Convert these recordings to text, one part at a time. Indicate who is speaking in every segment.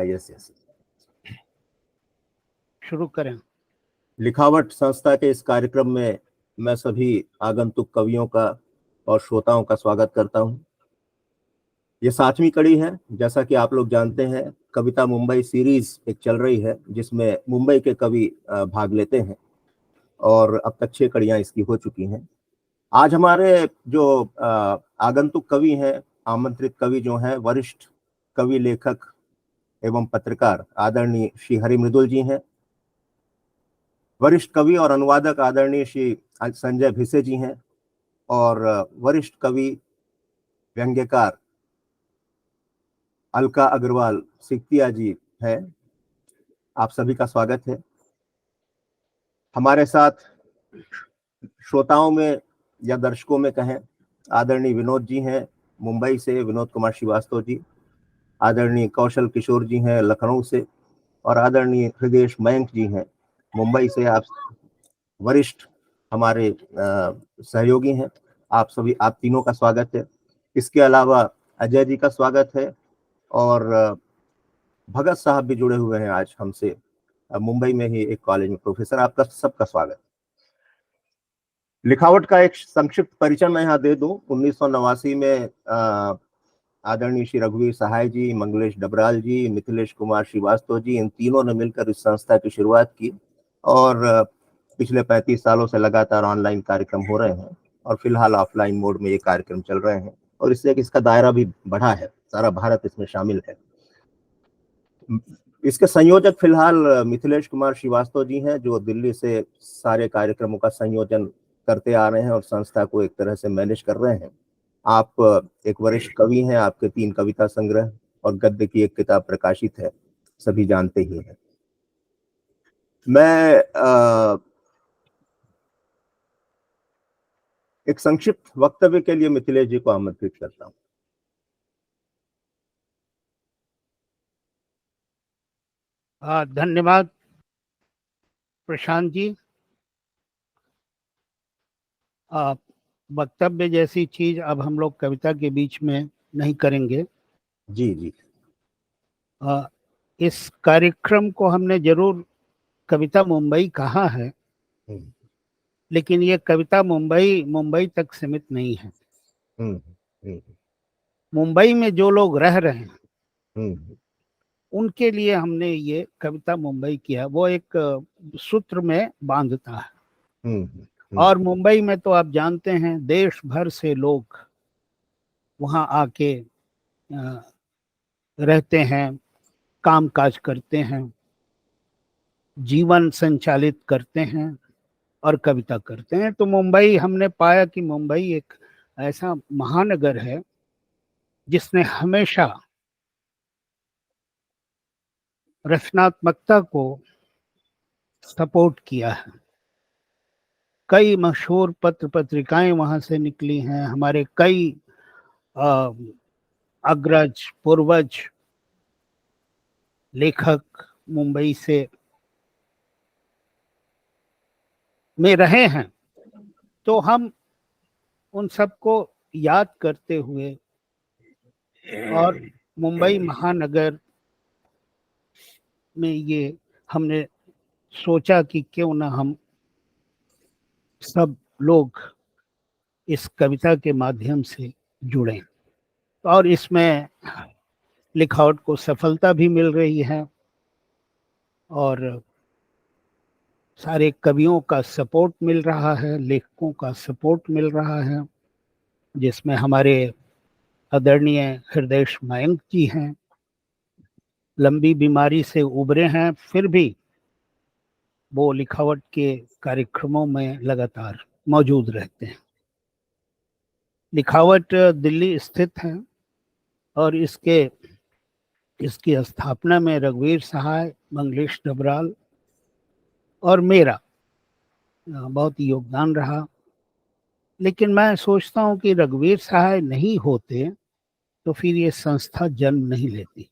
Speaker 1: Yes yes,
Speaker 2: शुरू करें।
Speaker 1: लिखावट संस्था के इस कार्यक्रम में मैं सभी आगंतुक कवियों का और श्रोताओं का स्वागत करता हूं। ये 7वीं कड़ी है। जैसा कि आप लोग जानते हैं, कविता मुंबई सीरीज एक चल रही है जिसमें मुंबई के कवि भाग लेते हैं और अब तक 6 कड़ियां इसकी हो चुकी हैं। आज हमारे जो आगंतुक कवि हैं, आमंत्रित कवि जो हैं, वरिष्ठ कवि, लेखक एवं पत्रकार आदरणीय श्री हरि मृदुल जी हैं। वरिष्ठ कवि और अनुवादक आदरणीय श्री संजय भिसे जी हैं और वरिष्ठ कवि व्यंग्यकार अलका अग्रवाल सिकतिया जी हैं। आप सभी का स्वागत है। हमारे साथ श्रोताओं में या दर्शकों में कहें, आदरणीय विनोद जी हैं मुंबई से, विनोद कुमार श्रीवास्तव जी, आदरणीय कौशल किशोर जी हैं लखनऊ से, और आदरणीय हृदय मयंक जी हैं मुंबई से। आप वरिष्ठ हमारे सहयोगी हैं। आप तीनों का स्वागत है। इसके अलावा अजय जी का स्वागत है और भगत साहब भी जुड़े हुए हैं आज हमसे, मुंबई में ही एक कॉलेज में प्रोफेसर। आपका सबका स्वागत। लिखावट का एक संक्षिप्त परिचय मैं यहाँ दे दूं। 1989 में आदरणीय श्री रघुवीर सहाय जी, मंगलेश डबराल जी, मिथिलेश कुमार श्रीवास्तव जी, इन तीनों ने मिलकर इस संस्था की शुरुआत की और पिछले 35 सालों से लगातार ऑनलाइन कार्यक्रम हो रहे हैं और फिलहाल ऑफलाइन मोड में ये कार्यक्रम चल रहे हैं और इससे इसका दायरा भी बढ़ा है, सारा भारत इसमें शामिल है। इसके संयोजक फिलहाल मिथिलेश कुमार श्रीवास्तव जी हैं, जो दिल्ली से सारे कार्यक्रमों का संयोजन करते आ रहे हैं और संस्था को एक तरह से मैनेज कर रहे हैं। आप एक वरिष्ठ कवि हैं, आपके 3 कविता संग्रह और गद्य की एक किताब प्रकाशित है, सभी जानते ही हैं। मैं एक संक्षिप्त वक्तव्य के लिए मिथिलेश जी को आमंत्रित करता हूं।
Speaker 2: धन्यवाद प्रशांत जी। वक्तव्य जैसी चीज अब हम लोग कविता के बीच में नहीं करेंगे।
Speaker 1: जी जी।
Speaker 2: इस कार्यक्रम को हमने जरूर कविता मुंबई कहा है, लेकिन ये कविता मुंबई तक सीमित नहीं है। मुंबई में जो लोग रह रहे हैं उनके लिए हमने ये कविता मुंबई किया। वो एक सूत्र में बांधता है। और मुंबई में तो आप जानते हैं देश भर से लोग वहाँ आके रहते हैं, काम काज करते हैं, जीवन संचालित करते हैं और कविता करते हैं। तो मुंबई, हमने पाया कि मुंबई एक ऐसा महानगर है जिसने हमेशा रचनात्मकता को सपोर्ट किया है। कई मशहूर पत्र पत्रिकाएं वहां से निकली हैं। हमारे कई अग्रज पूर्वज लेखक मुंबई से में रहे हैं। तो हम उन सबको याद करते हुए और मुंबई महानगर में ये हमने सोचा कि क्यों ना हम सब लोग इस कविता के माध्यम से जुड़ें। और इसमें लिखावट को सफलता भी मिल रही है और सारे कवियों का सपोर्ट मिल रहा है, लेखकों का सपोर्ट मिल रहा है, जिसमें हमारे आदरणीय हृदय मयंक जी हैं। लंबी बीमारी से उबरे हैं, फिर भी वो लिखावट के कार्यक्रमों में लगातार मौजूद रहते हैं। लिखावट दिल्ली स्थित है और इसकी स्थापना में रघुवीर सहाय, मंगलेश डबराल और मेरा बहुत योगदान रहा। लेकिन मैं सोचता हूँ कि रघुवीर सहाय नहीं होते तो फिर ये संस्था जन्म नहीं लेती,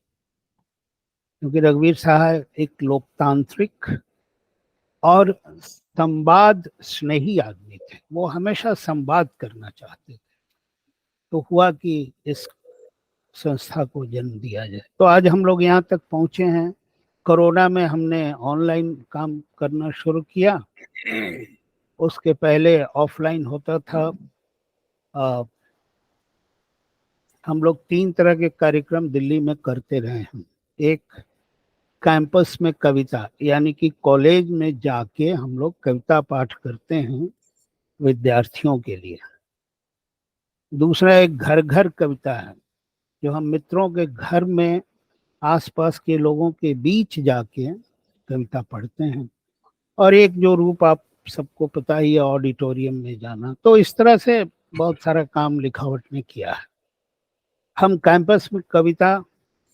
Speaker 2: क्योंकि रघुवीर सहाय एक लोकतांत्रिक और संवाद स्नेही आदमी थे। वो हमेशा संवाद करना चाहते थे। तो हुआ कि इस संस्था को जन्म दिया जाए। तो आज हम लोग यहाँ तक पहुँचे हैं। कोरोना में हमने ऑनलाइन काम करना शुरू किया, उसके पहले ऑफलाइन होता था। हम लोग 3 तरह के कार्यक्रम दिल्ली में करते रहे हैं। एक कैंपस में कविता, यानी कि कॉलेज में जाके हम लोग कविता पाठ करते हैं विद्यार्थियों के लिए। दूसरा एक घर घर कविता है, जो हम मित्रों के घर में आसपास के लोगों के बीच जाके कविता पढ़ते हैं। और एक जो रूप आप सबको पता ही है, ऑडिटोरियम में जाना। तो इस तरह से बहुत सारा काम लिखावट ने किया है। हम कैंपस में कविता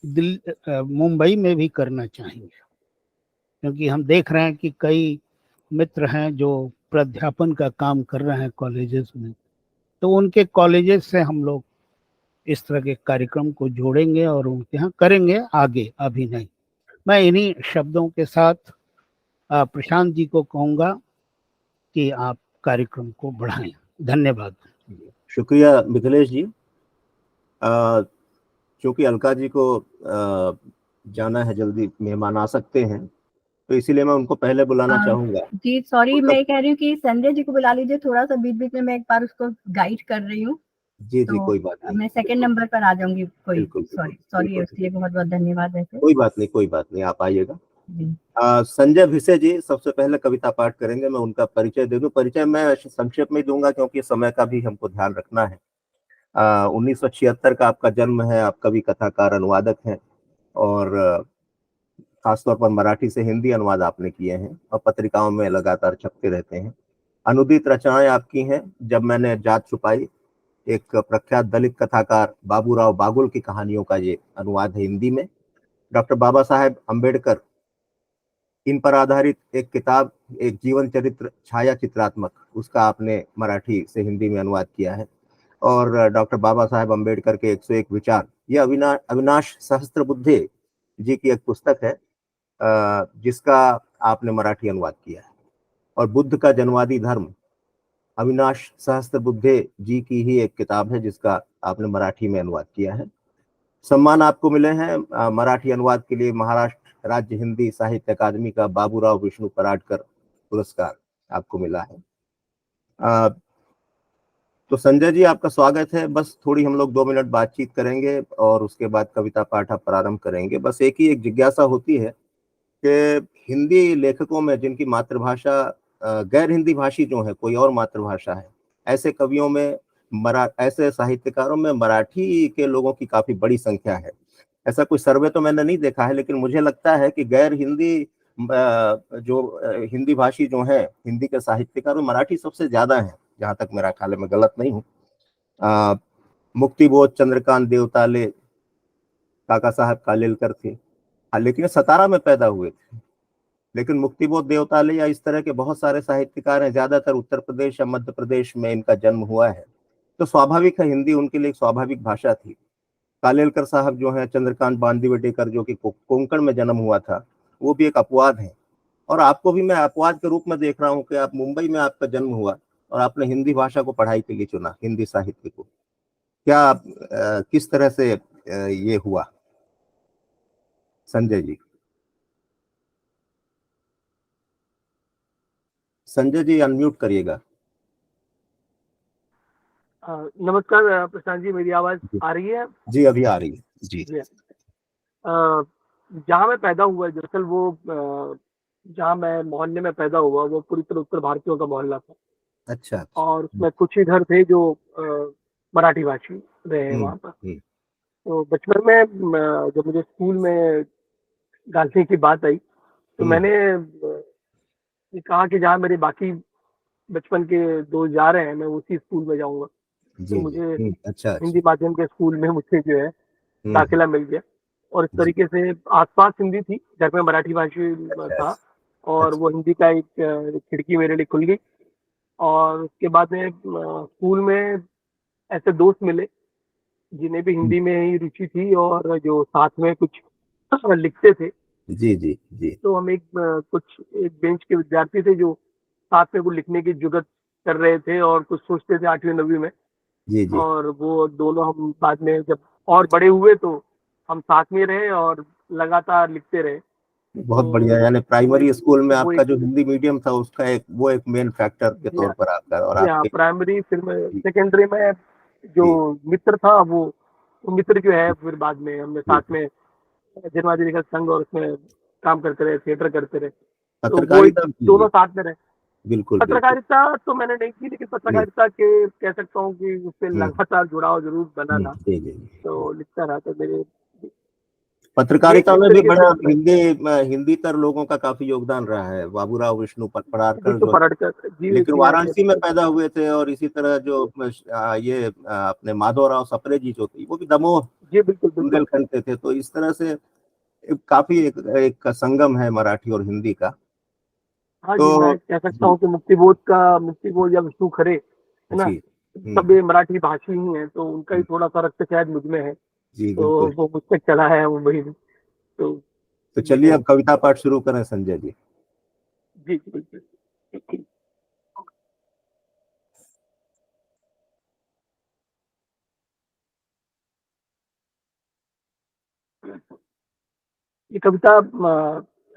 Speaker 2: मुंबई में भी करना चाहेंगे, क्योंकि हम देख रहे हैं कि कई मित्र हैं जो प्राध्यापन का काम कर रहे हैं कॉलेजेस में। तो उनके कॉलेजेस से हम लोग इस तरह के कार्यक्रम को जोड़ेंगे और उनके यहाँ करेंगे आगे, अभी नहीं। मैं इन्हीं शब्दों के साथ प्रशांत जी को कहूँगा कि आप कार्यक्रम को बढ़ाएं। धन्यवाद।
Speaker 1: शुक्रिया मिथिलेश जी। क्योंकि अलका जी को जाना है, जल्दी मेहमान आ सकते हैं, तो इसीलिए मैं उनको पहले बुलाना चाहूंगा।
Speaker 3: जी सॉरी, मैं कह रही हूँ कि संजय जी को बुला लीजिए। थोड़ा सा बीच बीच में मैं एक बार उसको गाइड कर रही हूँ।
Speaker 1: जी
Speaker 3: तो
Speaker 1: कोई बात नहीं,
Speaker 3: मैं सेकंड नंबर पर आ जाऊंगी। कोई सॉरी उसके लिए बहुत बहुत धन्यवाद। ऐसे
Speaker 1: कोई बात नहीं, आप आइएगा। संजय भिसे जी सबसे पहले कविता पाठ करेंगे। मैं उनका परिचय दे दूं। परिचय मैं संक्षेप में दूंगा क्योंकि समय का भी हमको ध्यान रखना है। 1976 का आपका जन्म है। आप कवि, कथाकार, अनुवादक हैं और खासतौर पर मराठी से हिंदी अनुवाद आपने किए हैं और पत्रिकाओं में लगातार छपते रहते हैं। अनुदित रचनाएं आपकी हैं। जब मैंने जात छुपाई, एक प्रख्यात दलित कथाकार बाबूराव बागुल की कहानियों का ये अनुवाद है हिंदी में। डॉक्टर बाबा साहेब अम्बेडकर, इन पर आधारित एक किताब, एक जीवन चरित्र छाया चित्रात्मक, उसका आपने मराठी से हिंदी में अनुवाद किया है। और डॉक्टर बाबा साहेब अम्बेडकर के 101 विचार, ये अविनाश सहस्त्रबुद्धे जी की एक पुस्तक है जिसका आपने मराठी अनुवाद किया है। और बुद्ध का जन्मवादी धर्म, अविनाश सहस्त्रबुद्धे जी की ही एक किताब है जिसका आपने मराठी में अनुवाद किया है। सम्मान आपको मिले हैं मराठी अनुवाद के लिए महाराष्ट्र राज्य हिंदी साहित्य अकादमी का बाबूराव विष्णु पराडकर पुरस्कार आपको मिला है। तो संजय जी, आपका स्वागत है। बस थोड़ी हम लोग 2 मिनट बातचीत करेंगे और उसके बाद कविता पाठ आप प्रारंभ करेंगे। बस एक जिज्ञासा होती है कि हिंदी लेखकों में जिनकी मातृभाषा गैर हिंदी भाषी जो है, कोई और मातृभाषा है, ऐसे कवियों में ऐसे साहित्यकारों में मराठी के लोगों की काफी बड़ी संख्या है। ऐसा कोई सर्वे तो मैंने नहीं देखा है, लेकिन मुझे लगता है कि गैर हिंदी हिंदी भाषी जो है, हिंदी के साहित्यकार, मराठी सबसे ज्यादा है, जहां तक मेरा ख्याल है, मैं गलत नहीं हूँ। मुक्तिबोध चंद्रकांत देवताले काका साहब कालेलकर थे, लेकिन 17 में पैदा हुए थे। लेकिन मुक्तिबोध देवताले या इस तरह के बहुत सारे साहित्यकार हैं, ज्यादातर उत्तर प्रदेश या मध्य प्रदेश में इनका जन्म हुआ है। तो स्वाभाविक है हिंदी उनके लिए एक स्वाभाविक भाषा थी। कालेलकर साहब जो है, चंद्रकांत बांदीवटेकर जो कि कोंकण में जन्म हुआ था, वो भी एक अपवाद है। और आपको भी मैं अपवाद के रूप में देख रहा हूँ कि आप मुंबई में आपका जन्म हुआ और आपने हिंदी भाषा को पढ़ाई के लिए चुना, हिंदी साहित्य को। क्या किस तरह से ये हुआ संजय जी? संजय जी अनम्यूट करिएगा।
Speaker 4: नमस्कार प्रशांत जी, मेरी आवाज आ रही है?
Speaker 1: जी अभी आ रही है जी।
Speaker 4: जहाँ मैं पैदा हुआ, दरअसल वो जहाँ मैं मोहल्ले में पैदा हुआ, वो पूरी तरह उत्तर भारतीयों का मोहल्ला था।
Speaker 1: अच्छा।
Speaker 4: और उसमें कुछ ही घर थे जो मराठी भाषी रहे वहाँ पर। तो बचपन में जब मुझे स्कूल में डालने की बात आई, तो मैंने कहा कि जहाँ मेरे बाकी बचपन के दोस्त जा रहे हैं, मैं उसी स्कूल में जाऊंगा। तो मुझे
Speaker 1: अच्छा।
Speaker 4: हिंदी माध्यम के स्कूल में मुझे जो है दाखिला मिल गया। और इस तरीके से आसपास हिंदी थी, घर में मराठी भाषी था, और वो हिंदी का एक खिड़की मेरे लिए खुल गई। और उसके बाद में स्कूल में ऐसे दोस्त मिले जिन्हें भी हिंदी में ही रुचि थी और जो साथ में कुछ लिखते थे।
Speaker 1: जी जी जी।
Speaker 4: तो हम एक बेंच के विद्यार्थी थे जो साथ में कुछ लिखने की जुगत कर रहे थे और कुछ सोचते थे 8वीं 9वीं में।
Speaker 1: जी जी।
Speaker 4: और वो दोनों हम बाद में जब और बड़े हुए तो हम साथ में रहे और लगातार लिखते रहे।
Speaker 1: बहुत
Speaker 4: तो
Speaker 1: बढ़िया। यानी प्राइमरी स्कूल में
Speaker 4: वो
Speaker 1: आपका जो हिंदी मीडियम था उसका एक मेन फैक्टर के तौर पर आपका और
Speaker 4: या
Speaker 1: आपके।
Speaker 4: प्राइमरी, फिर
Speaker 1: जी
Speaker 4: सेकेंडरी में जो
Speaker 1: जी
Speaker 4: मित्र था वो मित्र जो है, फिर बाद में हमने
Speaker 1: जी।
Speaker 4: साथ में जन्मादि लेखक संघ और उसमें काम करते रहे, थिएटर करते रहे। तो वो
Speaker 1: पत्रकारिता जी।
Speaker 4: दोनों साथ में रहे।
Speaker 1: बिल्कुल बिल्कुल।
Speaker 4: पत्रकारिता तो मैंने नहीं की, लेकिन
Speaker 1: जी
Speaker 4: पत्रकारिता के कह सकता हूँ कि उससे
Speaker 1: हम्म,
Speaker 4: लगातार जुड़ाव जरूर बना था।
Speaker 1: जी जी।
Speaker 4: तो लिखता रहा, तो मेरे ये
Speaker 1: पत्रकारिता
Speaker 4: एक
Speaker 1: में भी
Speaker 4: तरीके से
Speaker 1: बड़ा
Speaker 4: जुड़ा है।
Speaker 1: हिंदी तर लोगों का काफी योगदान रहा है। बाबूराव विष्णु पराड़कर
Speaker 4: विष्णु
Speaker 1: जो,
Speaker 4: पराड़कर जी
Speaker 1: लेकिन
Speaker 4: जी हाँ
Speaker 1: वाराणसी में
Speaker 4: जी।
Speaker 1: पैदा हुए थे। और इसी तरह जो अपने माधवराव सप्रे जी जो थे वो भी दमोह
Speaker 4: जी बिल्कुल बिल्कुल।
Speaker 1: बुंदेलखंड के थे। तो इस तरह से काफी एक संगम है मराठी और हिंदी का।
Speaker 4: हाँ जी,
Speaker 1: तो
Speaker 4: मैं कह सकता
Speaker 1: जी
Speaker 4: हूँ कि मुक्तिबोध या विष्णु खरे है ना,
Speaker 1: जी
Speaker 4: सब ये मराठी भाषी ही हैं, तो उनका ही थोड़ा सा रक्त शायद मुझ में है।
Speaker 1: जी
Speaker 4: तो
Speaker 1: बिल्कुल।
Speaker 4: वो मुझसे चला है मुंबई में। तो
Speaker 1: तो चलिए
Speaker 4: वो
Speaker 1: अब कविता पाठ शुरू करें संजय जी।
Speaker 4: जी जी, बिल्कुल। ये कविता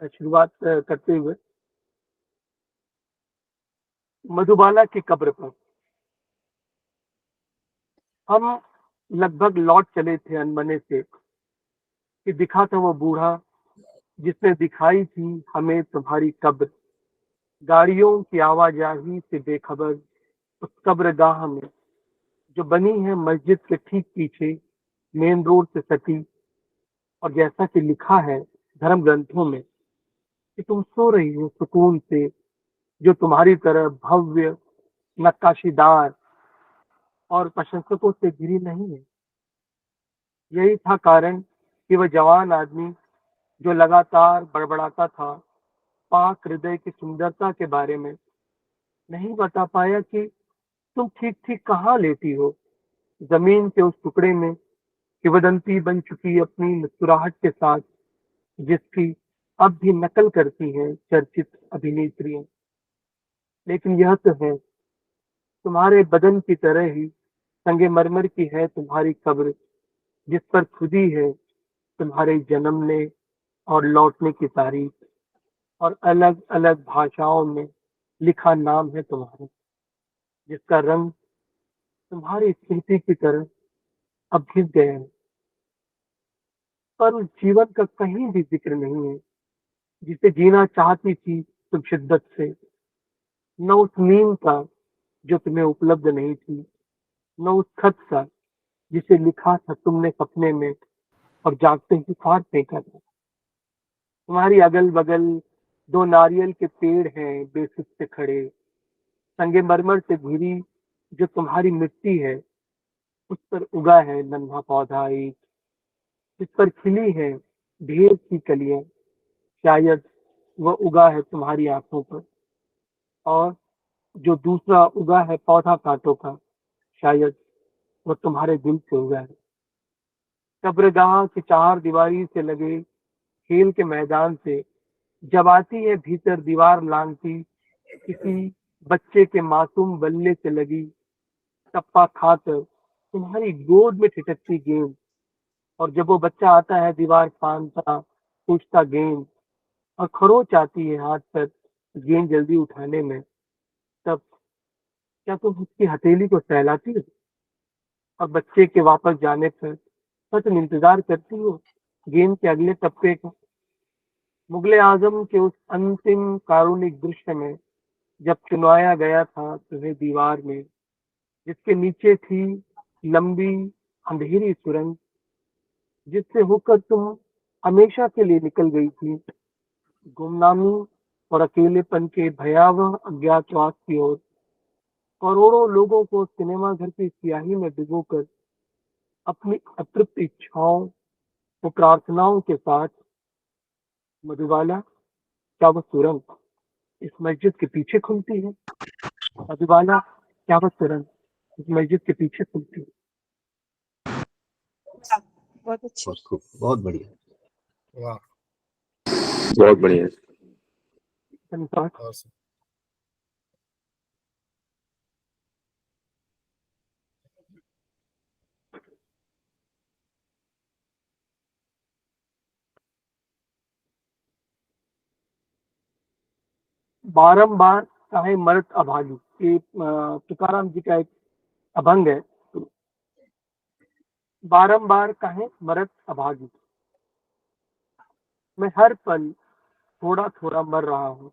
Speaker 4: शुरुआत करते हुए, मधुबाला की कब्र पर। हम लगभग लौट चले थे अनमने से, कि दिखा था वो बूढ़ा जिसने दिखाई थी हमें तुम्हारी कब्र। गाड़ियों की आवाजाही से बेखबर उस कब्रगाह में, जो बनी है मस्जिद के ठीक पीछे, मेन रोड से सटी। और जैसा कि लिखा है धर्म ग्रंथों में, कि तुम सो रही हो सुकून से, जो तुम्हारी तरह भव्य, नक्काशीदार और प्रशंसकों से घिरी नहीं है। यही था कारण कि वह जवान आदमी, जो लगातार बड़बड़ाता था पाक हृदय की सुंदरता के बारे में, नहीं बता पाया कि तुम ठीक ठीक कहाँ लेटी हो, जमीन के उस टुकड़े में, किंवदंती बन चुकी अपनी मुस्कुराहट के साथ, जिसकी अब भी नकल करती हैं चर्चित अभिनेत्रियां। लेकिन यह तो है, तुम्हारे बदन की तरह ही संगमरमर की है तुम्हारी कब्र, जिस पर खुदी है तुम्हारे जन्मने और लौटने की तारीख, और अलग अलग भाषाओं में लिखा नाम है तुम्हारा, जिसका रंग तुम्हारी स्मृति की तरह अब घिस गया है। पर उस जीवन का कहीं भी जिक्र नहीं है जिसे जीना चाहती थी तुम शिद्दत से, न उस नींद का जो तुम्हें उपलब्ध नहीं थी, न उस खत का जिसे लिखा था तुमने सपने में और जागते ही फाड़ फेंका था। तुम्हारी अगल बगल दो नारियल के पेड़ हैं बेसुध से खड़े, संगमरमर से घिरी जो तुम्हारी मिट्टी है, उस पर उगा है नन्हा पौधा एक, जिस पर खिली है ढेर सी कलियां। शायद वह उगा है तुम्हारी आंखों पर, और जो दूसरा उगा है पौधा कांटों का, शायद वह तुम्हारे दिल से उगा है। कब्रगाह की चार दीवारी से लगे खेल के मैदान से जब आती है भीतर दीवार लांघती, किसी बच्चे के मासूम बल्ले से लगी टप्पा खाकर तुम्हारी गोद में ठिठकती गेंद। और जब वो बच्चा आता है दीवार फांदता पूछता गेंद, और खरोच आती है हाथ पर गेंद जल्दी उठाने में, तब क्या तुम उसकी हथेली को सहलाती हो, और बच्चे के वापस जाने पर सच में इंतजार करती हो गेंद के अगले टप्पे का। मुगले आजम के उस अंतिम कारुणिक दृश्य में, जब चुनवाया गया था तुम्हें दीवार में, जिसके नीचे थी लंबी अंधेरी सुरंग, जिससे होकर तुम हमेशा के लिए निकल गई थी गुमनामी और अकेलेपन के भयावह अज्ञातवास की ओर। करोड़ों लोगों को सिनेमा घर की स्याही में डुबोकर अपनी अतृप्त इच्छाओं और प्रार्थनाओं के साथ, मधुबाला क्या वह सुरंग इस मस्जिद के पीछे खुलती है? मधुबाला क्या वह सुरंग इस मस्जिद के पीछे खुलती है?
Speaker 3: बहुत अच्छी।
Speaker 1: बहुत खूब, बहुत बढ़िया।
Speaker 5: वाह।
Speaker 4: बहुत बढ़िया। धन्यवाद।
Speaker 5: awesome.
Speaker 4: बारंबार काहे मरत अभागी, ये तुकाराम जी का एक अभंग है। बारंबार काहे मरत अभागी, मैं हर पल थोड़ा थोड़ा मर रहा हूँ।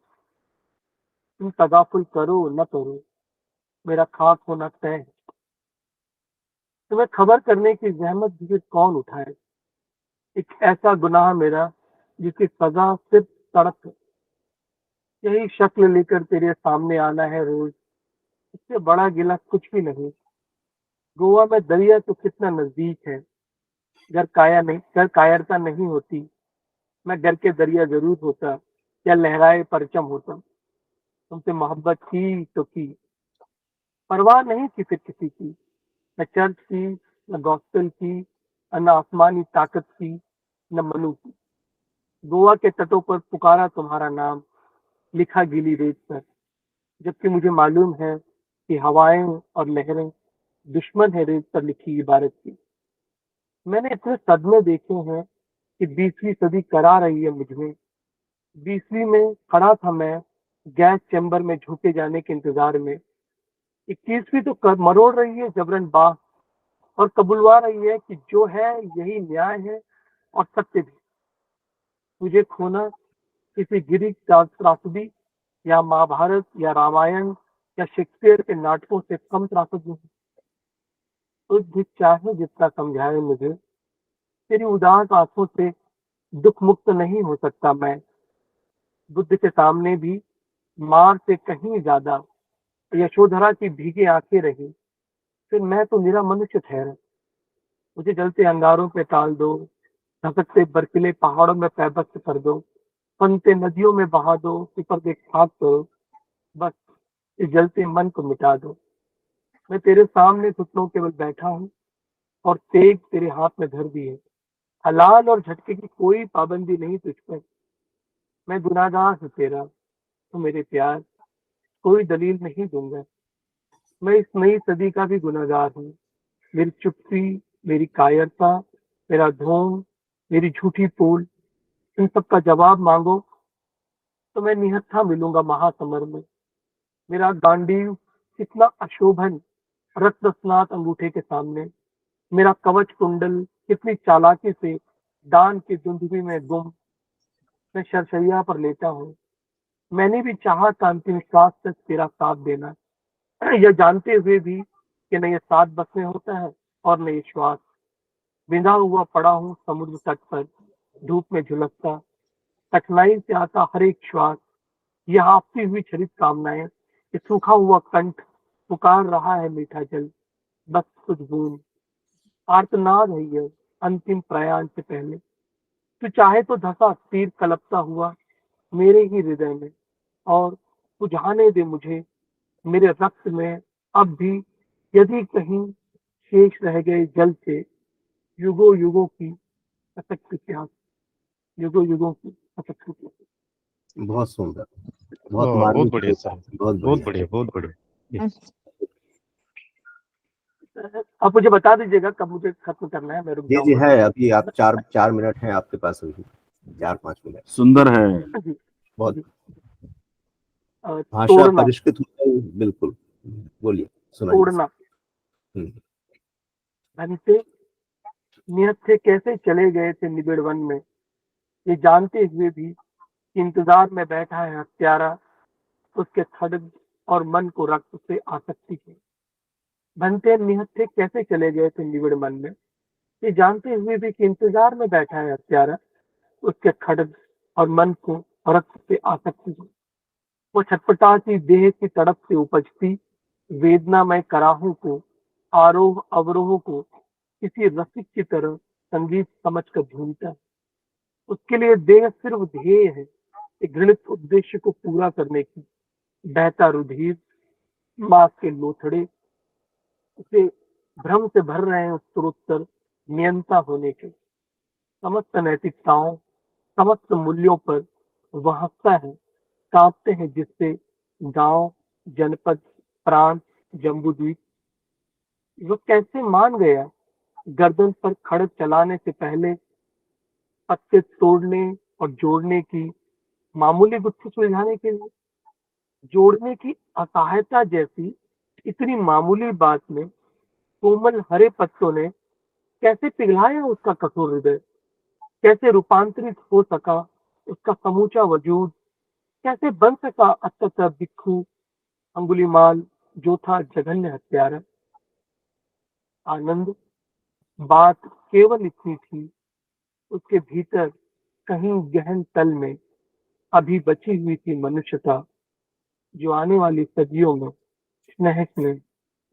Speaker 4: तुम तगाफुल करो न करो, मेरा खाक होना तय है। तुम्हें खबर करने की जहमत मुझे कौन उठाए, एक ऐसा गुनाह मेरा जिसकी सजा सिर्फ सड़क है। यही शक्ल लेकर तेरे सामने आना है रोज, इससे बड़ा गिला कुछ भी नहीं। गोवा में दरिया तो कितना नजदीक है, घर कायरता नहीं होती, मैं घर के दरिया जरूर होता, या लहराए परचम होता। तुमसे मोहब्बत की तो की, परवाह नहीं थी फिर किसी की, न चर्च की, न गॉस्पेल की, न आसमानी ताकत की, न मनु की। गोवा के तटों पर पुकारा तुम्हारा नाम, लिखा गीली रेत पर, जबकि मुझे मालूम है कि हवाएं और लहरें दुश्मन है रेत पर लिखी इबारत की। मैंने इतने सदमे देखे हैं कि 20वीं सदी करा रही है मुझमें। 20वीं में खड़ा था मैं गैस चैम्बर में झुके जाने के इंतजार में। 21वीं तो मरोड़ रही है जबरन बाह, और कबुलवा रही है कि जो है यही न्याय है और सत्य भी। तुझे खोना किसी गिरिक त्रासदी या महाभारत या रामायण या शेक्सपियर के नाटकों से कम त्रासद नहीं। तुझ भी चाहे जितना समझाए मुझे, तेरी उदास आंखों से दुख मुक्त नहीं हो सकता मैं। बुद्ध के सामने भी मार से कहीं ज्यादा यशोधरा की भीगी आंखें रही, फिर मैं तो निरा मनुष्य ठहरा। मुझे जलते अंगारों पे टाल दो, धसकते बर्फीले पहाड़ों में पैबस्त कर दो, फनते नदियों में बहा दो, सिपर के खाक करो, बस इस जलते मन को मिटा दो। मैं तेरे सामने घुटनों केवल बैठा हूँ, और तेग तेरे हाथ में धर दी है। हलाल और झटके की कोई पाबंदी नहीं तुझ पर। मैं गुनाहगार हूँ तेरा, तो मेरे प्यार कोई दलील नहीं दूंगा। मैं इस नई सदी का भी गुनाहगार हूँ। मेरी चुप्पी, मेरी कायरता, मेरा ढोंग, मेरी झूठी पोल, इन सब का जवाब मांगो तो मैं निहत्था मिलूंगा महासमर में। मेरा गांडीव कितना अशोभन रक्त स्नात अंगूठे के सामने। मेरा कवच कुंडल कितनी चालाकी से दान की धुंधली में गुम। मैं शरशैया पर लेटा हूँ। मैंने भी चाहा था अंतिम श्वास तक तेरा साथ देना, यह जानते हुए भी कि न ये साथ बस में होता है और न ये श्वास। बिंधा हुआ पड़ा हूँ समुद्र तट पर, धूप में झुलसता, कठिनाई से आता हर एक श्वास। यह आपती हुई छरित कामनाएं, ये सूखा हुआ कंठ पुकार रहा है मीठा जल, बस कुछ बूंद। आर्तनाद है यह अंतिम प्रयाण से पहले। तू चाहे तो धसा तीर कलपता हुआ मेरे ही हृदय में, और बुझाने दे मुझे मेरे रक्त में अब भी, यदि कहीं शेष रह गए जल से युगों युगों की अटकती प्यास, युगों युगों की अटकती प्यास।
Speaker 1: बहुत सुंदर, बहुत
Speaker 5: बहुत
Speaker 1: मार्मिक,
Speaker 5: बढ़िया साहब,
Speaker 1: बहुत
Speaker 5: बहुत
Speaker 1: बढ़िया।
Speaker 5: बढ़िया, बहुत बढ़िया।
Speaker 4: आप मुझे बता दीजिएगा कब मुझे खत्म करना है, मैं रुक
Speaker 1: जी
Speaker 4: जाऊंगा।
Speaker 1: है, अभी आप 4 मिनट हैं आपके पास, अभी 4-5 मिनट।
Speaker 5: सुंदर है।
Speaker 4: जी,
Speaker 1: बहुत
Speaker 4: जी।
Speaker 1: भाषा
Speaker 4: तोड़ना,
Speaker 1: परिष्कृत हो गई, बिल्कुल। बोलिए, सुनाइए।
Speaker 4: तोड़ना।
Speaker 1: हम्म,
Speaker 4: घंटे नियत से कैसे चले गए थे निबिड़ वन में, ये जानते हुए भी कि इंतजार में बैठा है हत्यारा, उसके खड्ग और मन को रक्त से आसक्ति के। घंटे निहत से कैसे चले गए थे निबिड़ मन में, ये जानते हुए भी कि इंतजार में बैठा है हत्यारा, उसके खड्ग और मन को रक्त से आसक्ति के। वो छटपटाती देह की तड़प से उपजती वेदना में कराहूं को, आरोह अवरोह को किसी रसिक की तरह संगीत समझकर झूमता है। उसके लिए देह सिर्फ ध्येय है, एक घृणित उद्देश्य को पूरा करने की। बहता रुधिर, मांस के लोथड़े उसे भ्रम से भर रहे हैं उत्तरोत्तर नियंता होने के। समस्त नैतिकताओं, समस्त मूल्यों पर वह हंसता है, कांपते हैं जिससे गांव, जनपद, प्रांत, जम्बूद्वीप। वह कैसे मान गया गर्दन पर खड़ग चलाने से पहले पत्ते तोड़ने और जोड़ने की मामूली गुत्थी सुलझाने के लिए। जोड़ने की असहायता जैसी इतनी मामूली बात में कोमल हरे पत्तों ने कैसे पिघलाया उसका कठोर हृदय, कैसे रूपांतरित हो सका उसका समूचा वजूद, कैसे बन सका अत्यंत भिक्षु अंगुलीमाल जो था जघन्य हत्यारा। आनंद, बात केवल इतनी थी, उसके भीतर कहीं गहन तल में अभी बची हुई थी मनुष्यता, जो आने वाली सदियों में स्नेह में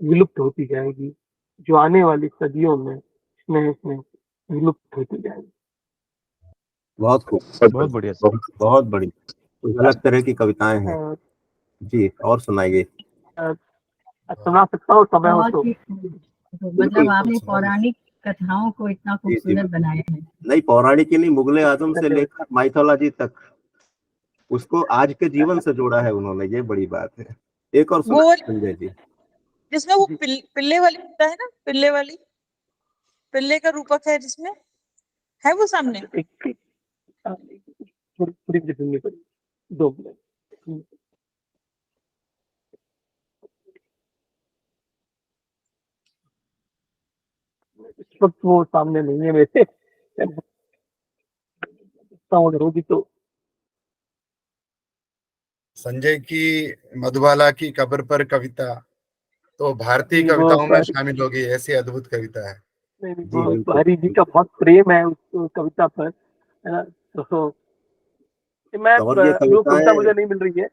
Speaker 4: विलुप्त होती जाएगी, जो आने वाली सदियों में स्नेह में विलुप्त होती जाएगी।
Speaker 1: बहुत खूब,
Speaker 5: बहुत बढ़िया सर।
Speaker 1: बहुत बड़ी, कुछ अलग तरह की कविताएं हैं जी। और सुनाइए।
Speaker 4: सुना सकता हूँ समय हो
Speaker 3: बहुत
Speaker 4: तो।
Speaker 3: ही मतलब आपने पौराणिक कथाओं को इतना
Speaker 1: जी, जी,
Speaker 3: खूबसूरत बनाया है।
Speaker 1: नहीं पौराणिक ही नहीं, मुगले आजम से लेकर माइथोलॉजी तक उसको आज के जीवन से जोड़ा है उन्होंने, ये बड़ी बात है। एक और सुना
Speaker 6: वो
Speaker 1: संजय जी।
Speaker 6: जिसमें वो पिल्ले वाली होता है ना, पिल्ले का रूपक है जिसमें, है वो सामने।
Speaker 4: थोड़ी सुननी पड़ी, 2 मिनट। इस वक्त वो सामने नहीं है मेरे, अगर होगी तो।
Speaker 7: संजय की मधुबाला की कब्र पर कविता तो भारतीय
Speaker 4: जी, वो
Speaker 7: कविताओं में
Speaker 4: बारी-
Speaker 7: शामिल होगी, ऐसी अद्भुत कविता है।
Speaker 4: नहीं,
Speaker 1: जी,
Speaker 4: वो
Speaker 1: बिल्कुल।
Speaker 4: हरी जी का बहुत प्रेम है उस कविता पर, है ना। तो मैं
Speaker 1: और ये
Speaker 4: वो कविता
Speaker 1: कविताएं,
Speaker 4: मुझे नहीं मिल रही है,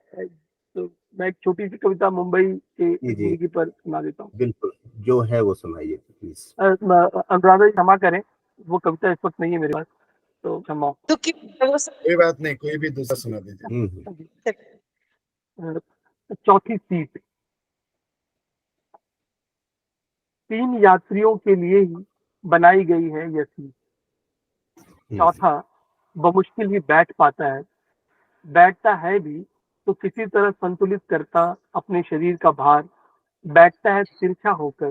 Speaker 4: तो मैं एक छोटी सी कविता मुंबई के
Speaker 1: जी, जी,
Speaker 4: जिंदगी पर सुना देता हूँ।
Speaker 1: बिल्कुल, जो है वो सुनाइए प्लीज।
Speaker 4: अनुराधा जी क्षमा करें, वो कविता इस वक्त नहीं है मेरे पास, तो क्षमा।
Speaker 6: तो कि वो
Speaker 7: कोई बात नहीं, कोई भी दूसरा सुना दीजिए।
Speaker 4: चौथी सीट 3 यात्रियों के लिए ही बनाई गई है यह सीट। चौथा बमुश्किल ही बैठ पाता है, बैठता है भी तो किसी तरह संतुलित करता अपने शरीर का भार, बैठता है तिरछा होकर,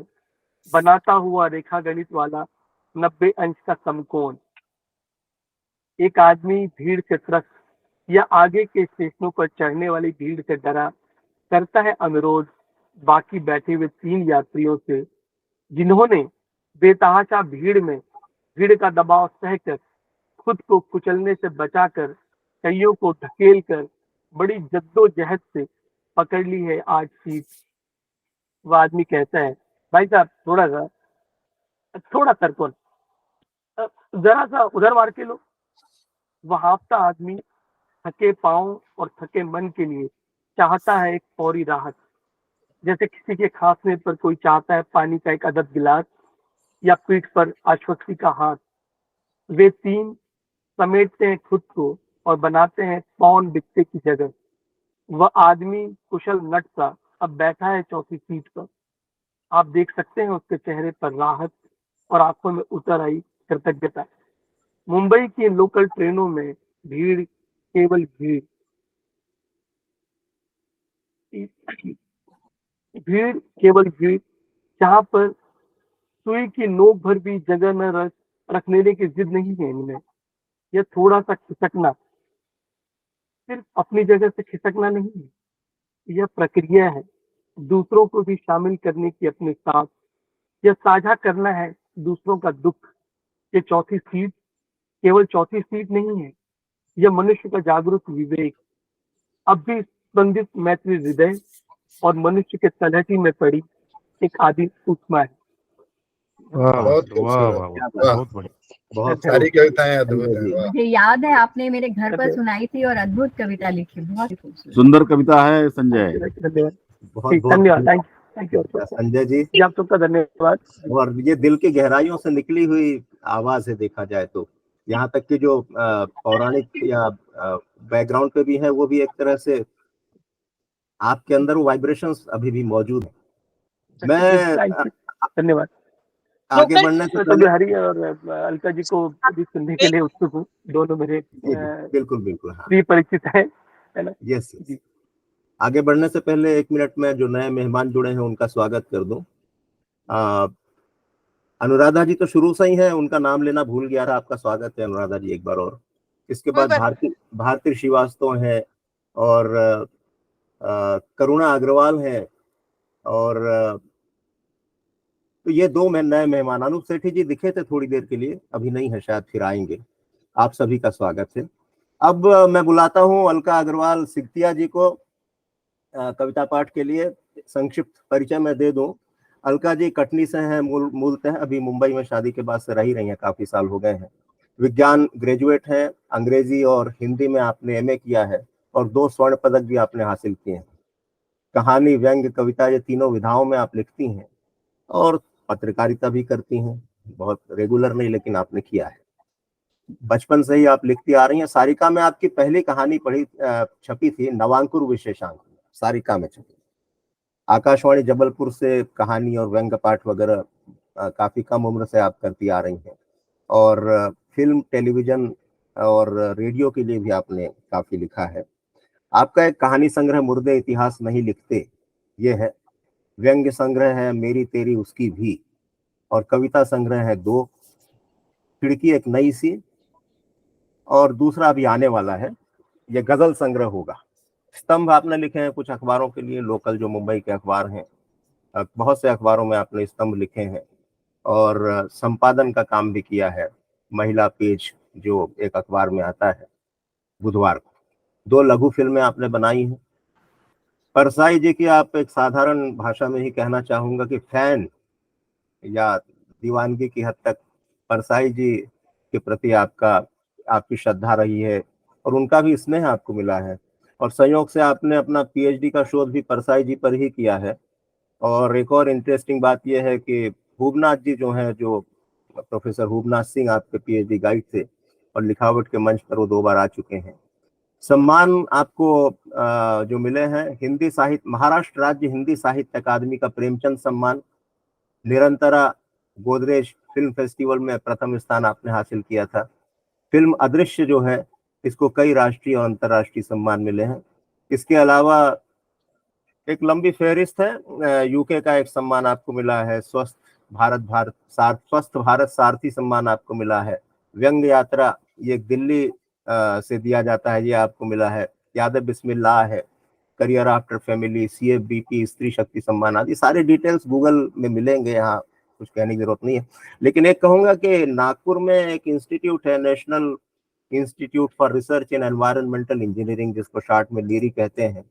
Speaker 4: बनाता हुआ रेखा गणित वाला 90 अंश का समकोण। एक आदमी भीड़ से त्रस्त या आगे के स्टेशनों पर चढ़ने वाली भीड़ से डरा करता है अनुरोध बाकी बैठे हुए 3 यात्रियों से, जिन्होंने बेतहाशा भीड़ का दबाव सहकर खुद को कुचलने से बचाकर कईयों को ढकेल कर बड़ी जद्दोजहद से पकड़ ली है आज सीट। वह आदमी कहता है, भाई साहब थोड़ा सरकोन, जरा सा उधर मार के लो। वह हाफता आदमी थके पांव और थके मन के लिए चाहता है एक फौरी राहत, जैसे किसी के खांसने पर कोई चाहता है पानी का एक अदद गिलास या पीठ पर आश्वस्ति का हाथ। वे 3 समेटते हैं खुद को और बनाते हैं पौन बिकते की जगह। वह आदमी कुशल नट सा अब बैठा है चौथी सीट पर। आप देख सकते हैं उसके चेहरे पर राहत और आंखों में उतर आई कृतज्ञता। मुंबई की लोकल ट्रेनों में भीड़ केवल भीड़ भीड़, जहां पर सुई की नोक भर भी जगह न रख लेने की जिद नहीं है इनमें। यह थोड़ा सा खिसकना सिर्फ अपनी जगह से खिसकना नहीं है, यह प्रक्रिया है दूसरों को भी शामिल करने की अपने साथ। यह साझा करना है दूसरों का दुख। ये चौथी सीट केवल चौथी सीट नहीं है, यह मनुष्य का जागरूक विवेक, अब भी स्पंदित मैत्री हृदय और मनुष्य के तलहटी में पड़ी एक आदि सूक्ष्म है।
Speaker 7: बहुत खूबसूरत, वाह,
Speaker 5: बहुत बढ़िया।
Speaker 1: बहुत
Speaker 7: सारी कविताएं अद्भुत है। वाह,
Speaker 3: मुझे याद है आपने मेरे घर पर सुनाई थी और अद्भुत कविता लिखी, बहुत खूबसूरत।
Speaker 5: सुंदर कविता है संजय।
Speaker 4: धन्यवाद,
Speaker 1: बहुत
Speaker 4: धन्यवाद, थैंक यू
Speaker 1: संजय जी।
Speaker 4: आप सबका धन्यवाद।
Speaker 1: और ये दिल की गहराइयों से निकली हुई आवाज है, देखा जाए तो यहाँ तक कि जो पौराणिक या बैकग्राउंड पे भी है, वो भी एक तरह से आपके अंदर वो वाइब्रेशंस अभी भी मौजूद है। मैं
Speaker 4: धन्यवाद।
Speaker 1: आगे बढ़ने से
Speaker 4: तो हरी और अलका जी को भी सुनने के लिए उत्सुक हूँ, दोनों मेरे
Speaker 1: बिल्कुल हाँ,
Speaker 4: प्रिय परिचित है ना।
Speaker 1: यस। आगे बढ़ने से पहले 1 मिनट में जो नए मेहमान जुड़े हैं उनका स्वागत कर दूं। अनुराधा जी तो शुरू से ही है, उनका नाम लेना भूल गया था। आपका स्वागत है अनुराधा जी एक बार और। इसके बाद भारती श्रीवास्तव है और करुणा अग्रवाल है, और तो ये दो नए मेहमान। अनूप सेठी जी दिखे थे थोड़ी देर के लिए, अभी नहीं है, शायद फिर आएंगे। आप सभी का स्वागत है। अब मैं बुलाता हूं अलका अग्रवाल सिकतिया जी को कविता पाठ के लिए। संक्षिप्त परिचय मैं दे दूं। अलका जी कटनी से हैं, मूलतः अभी मुंबई में शादी के बाद से रह रही हैं, काफी साल हो गए हैं। विज्ञान ग्रेजुएट हैं, अंग्रेजी और हिंदी में आपने एमए किया है, और 2 स्वर्ण पदक भी आपने हासिल किए हैं। कहानी, व्यंग्य, कविता, ये तीनों विधाओं में आप लिखती हैं, और पत्रकारिता भी करती हैं, बहुत रेगुलर नहीं लेकिन आपने किया है। बचपन से ही आप लिखती आ रही हैं। सारिका में आपकी पहली कहानी छपी थी, नवांकुर विशेषांक, सारिका में छपी। आकाशवाणी जबलपुर से कहानी और व्यंग्य पाठ वगैरह काफी कम उम्र से आप करती आ रही हैं, और फिल्म, टेलीविजन और रेडियो के लिए भी आपने काफी लिखा है। आपका एक कहानी संग्रह मुर्दे इतिहास नहीं लिखते ये है, व्यंग्य संग्रह है मेरी तेरी उसकी भी, और कविता संग्रह है 2, खिड़की एक नई सी, और दूसरा अभी आने वाला है, ये गजल संग्रह होगा। स्तंभ आपने लिखे हैं कुछ अखबारों के लिए, लोकल जो मुंबई के अखबार हैं, बहुत से अखबारों में आपने स्तंभ लिखे हैं, और संपादन का काम भी किया है, महिला पेज जो एक अखबार में आता है बुधवार को। 2 लघु फिल्में आपने बनाई हैं। परसाई जी की आप एक साधारण भाषा में ही कहना चाहूंगा कि फैन या दीवानगी की हद तक परसाई जी के प्रति आपकी श्रद्धा रही है, और उनका भी स्नेह आपको मिला है। और संयोग से आपने अपना पीएचडी का शोध भी परसाई जी पर ही किया है। और एक और इंटरेस्टिंग बात यह है कि हुबनाथ जी जो हैं, जो प्रोफेसर हुबनाथ सिंह आपके पीएचडी गाइड थे, और लिखावट के मंच पर वो 2 बार आ चुके हैं। सम्मान आपको जो मिले हैं, हिंदी साहित्य, महाराष्ट्र राज्य हिंदी साहित्य अकादमी का प्रेमचंद सम्मान, निरंतरा गोदरेज फिल्म फेस्टिवल में प्रथम स्थान आपने हासिल किया था। फिल्म अदृश्य जो है, इसको कई राष्ट्रीय और अंतर्राष्ट्रीय सम्मान मिले हैं। इसके अलावा एक लंबी फहरिस्त है। यूके का एक सम्मान आपको मिला है, स्वस्थ भारत सारथी सम्मान आपको मिला है। व्यंग्य यात्रा, ये दिल्ली से दिया जाता है, ये आपको मिला है। यादव बिस्मिल्लाह है, करियर आफ्टर फैमिली, CFBP स्त्री शक्ति सम्मान आदि सारे डिटेल्स गूगल में मिलेंगे, यहाँ कुछ कहने की जरूरत नहीं है। लेकिन एक कहूंगा कि नागपुर में एक इंस्टीट्यूट है, national institute for research in environmental engineering, जिसको शॉर्ट में लीरी कहते हैं।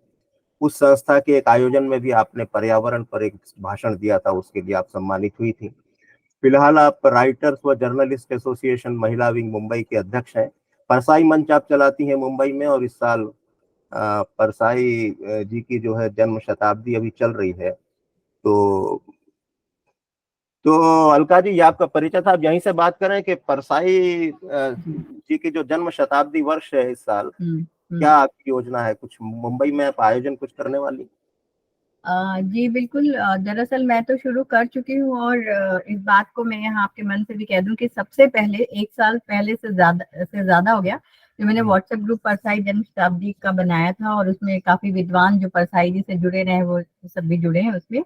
Speaker 1: उस संस्था के एक आयोजन में भी आपने पर्यावरण पर एक भाषण दिया था, उसके लिए आप सम्मानित हुई थी। फिलहाल आप राइटर्स व जर्नलिस्ट एसोसिएशन महिला विंग मुंबई के अध्यक्ष हैं। परसाई मंच आप चलाती हैं मुंबई में, और इस साल परसाई जी की जो है जन्म शताब्दी अभी चल रही है। तो अलका जी, ये आपका परिचय था। अब यहीं से बात करें कि परसाई जी की जो जन्म शताब्दी वर्ष है इस साल, क्या आपकी योजना है? कुछ मुंबई में आप आयोजन कुछ करने वाली?
Speaker 3: जी बिल्कुल। दरअसल मैं तो शुरू कर चुकी हूँ, और इस बात को मैं यहाँ आपके मन से भी कह दूं कि सबसे पहले 1 साल पहले से ज्यादा हो गया जो मैंने व्हाट्सएप ग्रुप परसाई जन्म शताब्दी का बनाया था, और उसमें काफी विद्वान जो परसाई जी से जुड़े रहे वो सब भी जुड़े हैं उसमें।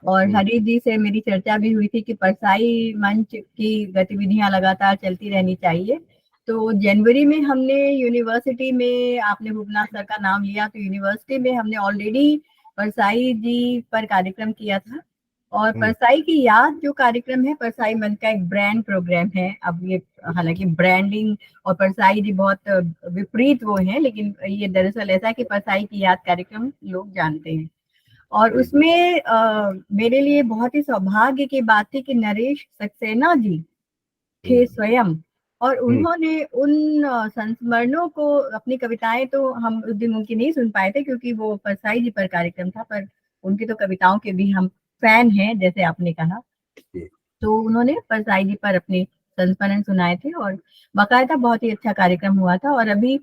Speaker 3: और हरी जी से मेरी चर्चा भी हुई थी कि परसाई मंच की गतिविधियां लगातार चलती रहनी चाहिए। तो जनवरी में हमने यूनिवर्सिटी में, आपने भूपनाथ सर का नाम लिया, तो यूनिवर्सिटी में हमने ऑलरेडी परसाई जी पर कार्यक्रम किया था। और परसाई की याद जो कार्यक्रम है, परसाई मंच का एक ब्रांड प्रोग्राम है। अब ये हालांकि ब्रांडिंग और परसाई जी बहुत विपरीत वो हैं, लेकिन ये दरअसल ऐसा है कि परसाई की याद कार्यक्रम लोग जानते हैं। और उसमें मेरे लिए बहुत ही सौभाग्य की बात थी कि नरेश सक्सेना जी थे स्वयं, और उन्होंने उन संस्मरणों को, अपनी कविताएं तो हम उस दिन उनकी नहीं सुन पाए थे क्योंकि वो परसाई जी पर कार्यक्रम था, पर उनकी तो कविताओं के भी हम फैन हैं जैसे आपने कहा। तो उन्होंने परसाई जी पर अपने संस्मरण सुनाए थे, और बाकायदा बहुत ही अच्छा कार्यक्रम हुआ था। और अभी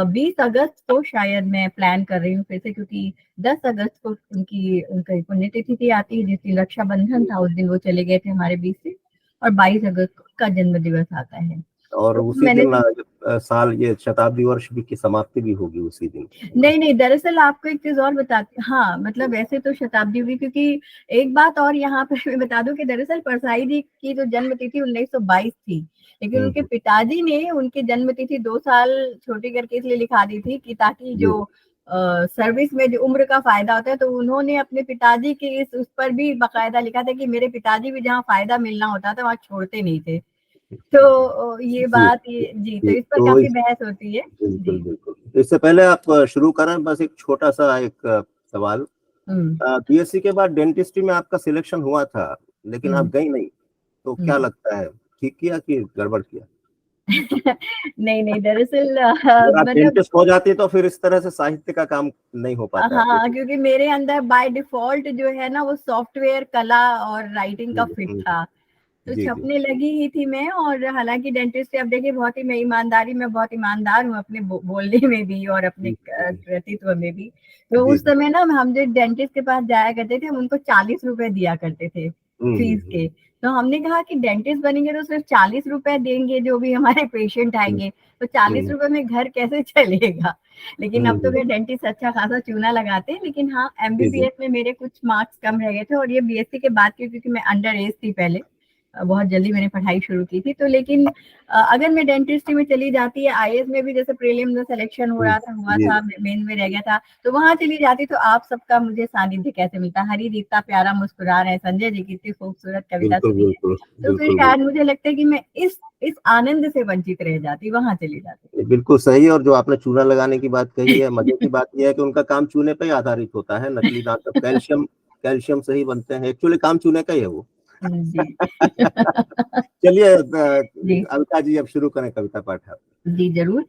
Speaker 3: 20 अगस्त को शायद मैं प्लान कर रही हूँ फिर से, क्योंकि 10 अगस्त को उनकी पुण्यतिथि आती है, जिस दिन रक्षाबंधन था, उस दिन वो चले गए थे हमारे बीच से, और 22 अगस्त का जन्म दिवस आता है।
Speaker 1: और
Speaker 3: तो
Speaker 1: उसी दिन साल ये शताब्दी वर्ष की समाप्ति भी होगी उसी दिन।
Speaker 3: नहीं, दरअसल आपको एक चीज और बताती, हाँ मतलब वैसे तो शताब्दी होगी, क्योंकि एक बात और यहाँ पर मैं बता दूं कि दरअसल परसाई जी की जो जन्म तिथि 1922 थी, लेकिन उनके पिताजी ने उनकी जन्म तिथि 2 साल छोटी करके इसलिए लिखा दी थी कि ताकि जो सर्विस में जो उम्र का फायदा होता है, तो उन्होंने अपने पिताजी की इस उस पर भी बाकायदा लिखा था कि मेरे पिताजी भी जहाँ फायदा मिलना होता था वहाँ छोड़ते नहीं थे। तो ये बात जी, तो इस पर
Speaker 1: तो
Speaker 3: काफी बहस होती है।
Speaker 1: बिल्कुल
Speaker 3: जी।
Speaker 1: बिल्कुल। इससे पहले आप शुरू करें, बस एक छोटा सा एक सवाल। बीएससी के बाद डेंटिस्ट्री में आपका सिलेक्शन हुआ था, लेकिन आप गई नहीं, तो क्या लगता है, ठीक किया कि गड़बड़ किया?
Speaker 3: नहीं दरअसल
Speaker 1: अगर आप
Speaker 3: मतलब
Speaker 1: डेंटिस्ट हो जाती तो फिर इस तरह से साहित्य का काम नहीं हो पाता।
Speaker 3: हाँ, क्योंकि मेरे अंदर बाय डिफॉल्ट जो है ना वो सॉफ्टवेयर, कला और राइटिंग का फिट था, तो
Speaker 1: जी जी
Speaker 3: छपने लगी ही थी मैं। और हालांकि डेंटिस्ट अब देखिए बहुत ही मैं बहुत ईमानदार हूँ अपने बोलने में भी और अपने कृतित्व में भी। तो
Speaker 1: जी
Speaker 3: उस समय ना हम जो डेंटिस्ट के पास जाया करते थे, हम उनको 40 रुपए दिया करते थे फीस के। तो हमने कहा कि डेंटिस्ट बनेंगे तो सिर्फ 40 रुपए देंगे जो भी हमारे पेशेंट आएंगे, तो 40 रुपए में घर कैसे चलेगा। लेकिन अब तो मैं डेंटिस्ट अच्छा खासा चूना लगाते हैं। लेकिन हाँ, एमबीबीएस में मेरे कुछ मार्क्स कम रह गए थे, और ये बीएससी के बाद क्योंकि मैं अंडर एज थी पहले, बहुत जल्दी मैंने पढ़ाई शुरू की थी। तो लेकिन अगर मैं डेंटिस्ट्री में चली जाती है, आईएएस में भी जैसे प्रीलिम में सिलेक्शन हुआ था, मेन में रह गया था, तो वहां चली जाती तो आप सबका मुझे सानिध्य कैसे मिलता। हरी दीप्ता प्यारा मुस्कुरा रहे, संजय जी की इतनी खूबसूरत कविता सुनी है, तो फिर शायद मुझे लगता है कि मैं इस आनंद से वंचित रह जाती, वहां चली जाती।
Speaker 1: बिल्कुल सही। और जो आपने चूना लगाने की बात कही है, मजे की बात यह है कि उनका काम चूने पे ही आधारित होता है। नकली दांत सब कैल्शियम से ही बनते हैं। एक्चुअली काम चूने का ही है वो।
Speaker 3: जी।
Speaker 1: चलिए
Speaker 3: जी
Speaker 1: अलका जी, अब शुरू करें कविता पाठ आप।
Speaker 3: जी जरूर।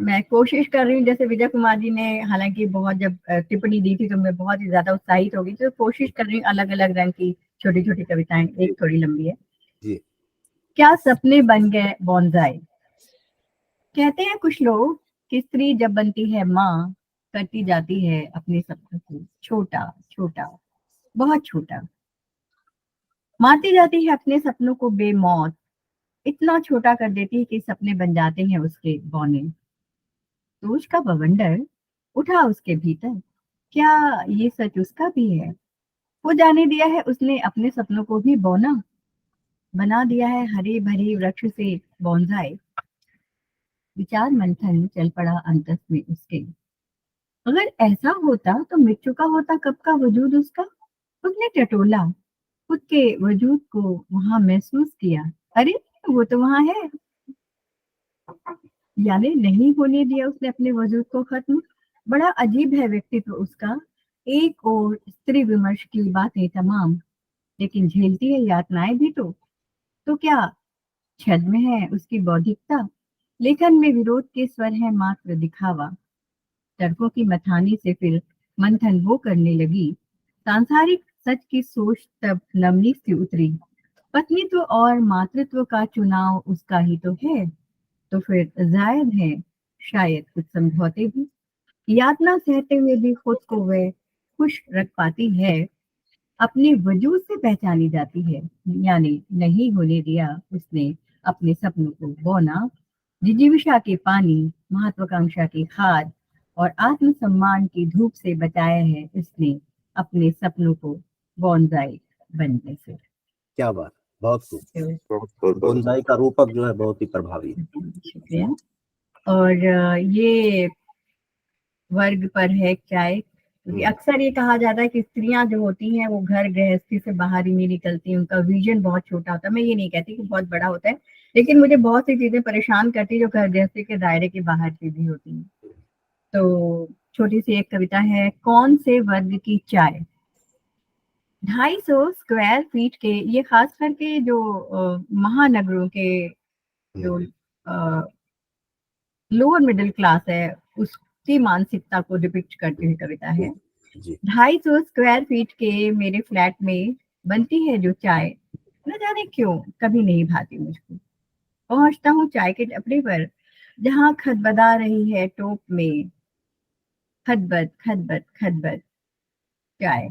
Speaker 3: मैं कोशिश कर रही हूँ, जैसे विजय कुमार जी ने हालांकि बहुत जब टिप्पणी दी थी तो मैं बहुत ही ज्यादा उत्साहित हो गई, तो कोशिश कर रही हूँ अलग अलग रंग की छोटी छोटी कविताएं, एक थोड़ी लंबी है।
Speaker 1: जी।
Speaker 3: क्या सपने बन गए बॉन्जाई। कहते हैं कुछ लोग कि स्त्री जब बनती है माँ, करती जाती है अपने सपनों को छोटा छोटा, बहुत छोटा, मारती जाती है अपने सपनों को बेमौत, इतना छोटा कर देती है कि सपने बन जाते हैं उसके बौने। सोच का बवंडर उठा उसके भीतर, क्या ये सच उसका भी है। वो जाने दिया है उसने अपने सपनों को भी बौना, बना दिया है हरे भरे वृक्ष से बॉन्जाई। विचार मंथन चल पड़ा अंतस में उसके, अगर ऐसा होता तो मिट चुका होता कब का वजूद उसका। उसने टटोला खुद के वजूद को, वहां महसूस किया, अरे वो तो वहां है। यानी नहीं होने दिया उसने अपने वजूद को खत्म। बड़ा अजीब है व्यक्तित्व उसका, एक और स्त्री विमर्श की बातें तमाम, लेकिन झेलती है यातनाएं भी। तो क्या छद्म है उसकी बौद्धिकता, लेखन में विरोध के स्वर है मात्र दिखावा। तर्कों की मथानी से फिर मंथन वो करने लगी, सांसारिक सच की सोच तब नवनी सी उतरी। पत्नीत्व और मातृत्व का चुनाव उसका ही तो है, तो फिर जायज है शायद कुछ समझौते भी। यातना सहते हुए भी खुद को वह खुश रख पाती है, अपने वजूद से पहचानी जाती है। यानी नहीं होने दिया उसने अपने सपनों को बोना, जिजीविषा के पानी, महत्वाकांक्षा की खाद और आत्मसम्मान की धूप से बचाया है इसने अपने सपनों को बॉन्जाई बनने से।
Speaker 1: क्या बात, बहुत खूब। बोनसाई का रूपक जो है बहुत ही प्रभावी है।
Speaker 3: शुक्रिया। और ये वर्ग पर है चाय, क्योंकि अक्सर ये कहा जाता है कि स्त्रियां जो होती हैं वो घर गृहस्थी से बाहर ही नहीं निकलती, उनका विजन बहुत छोटा होता है। मैं ये नहीं कहती कि बहुत बड़ा होता है, लेकिन मुझे बहुत सी चीजें परेशान करती जो घर गृहस्थी के दायरे के बाहर की भी होती हैं। तो छोटी सी एक कविता है, कौन से वर्ग की चाय। 250 स्क्वायर फीट के, ये खास करके जो महानगरों के जो लोअर मिडिल क्लास है उसकी मानसिकता को डिपिक्ट करती हुई कविता है। 250 स्क्वायर फीट के मेरे फ्लैट में बनती है जो चाय, न जाने क्यों कभी नहीं भाती मुझको। पहुंचता हूँ चाय के टपरी पर, जहाँ खदबदा रही है टोप में, खदबद खदबद खदबद चाय।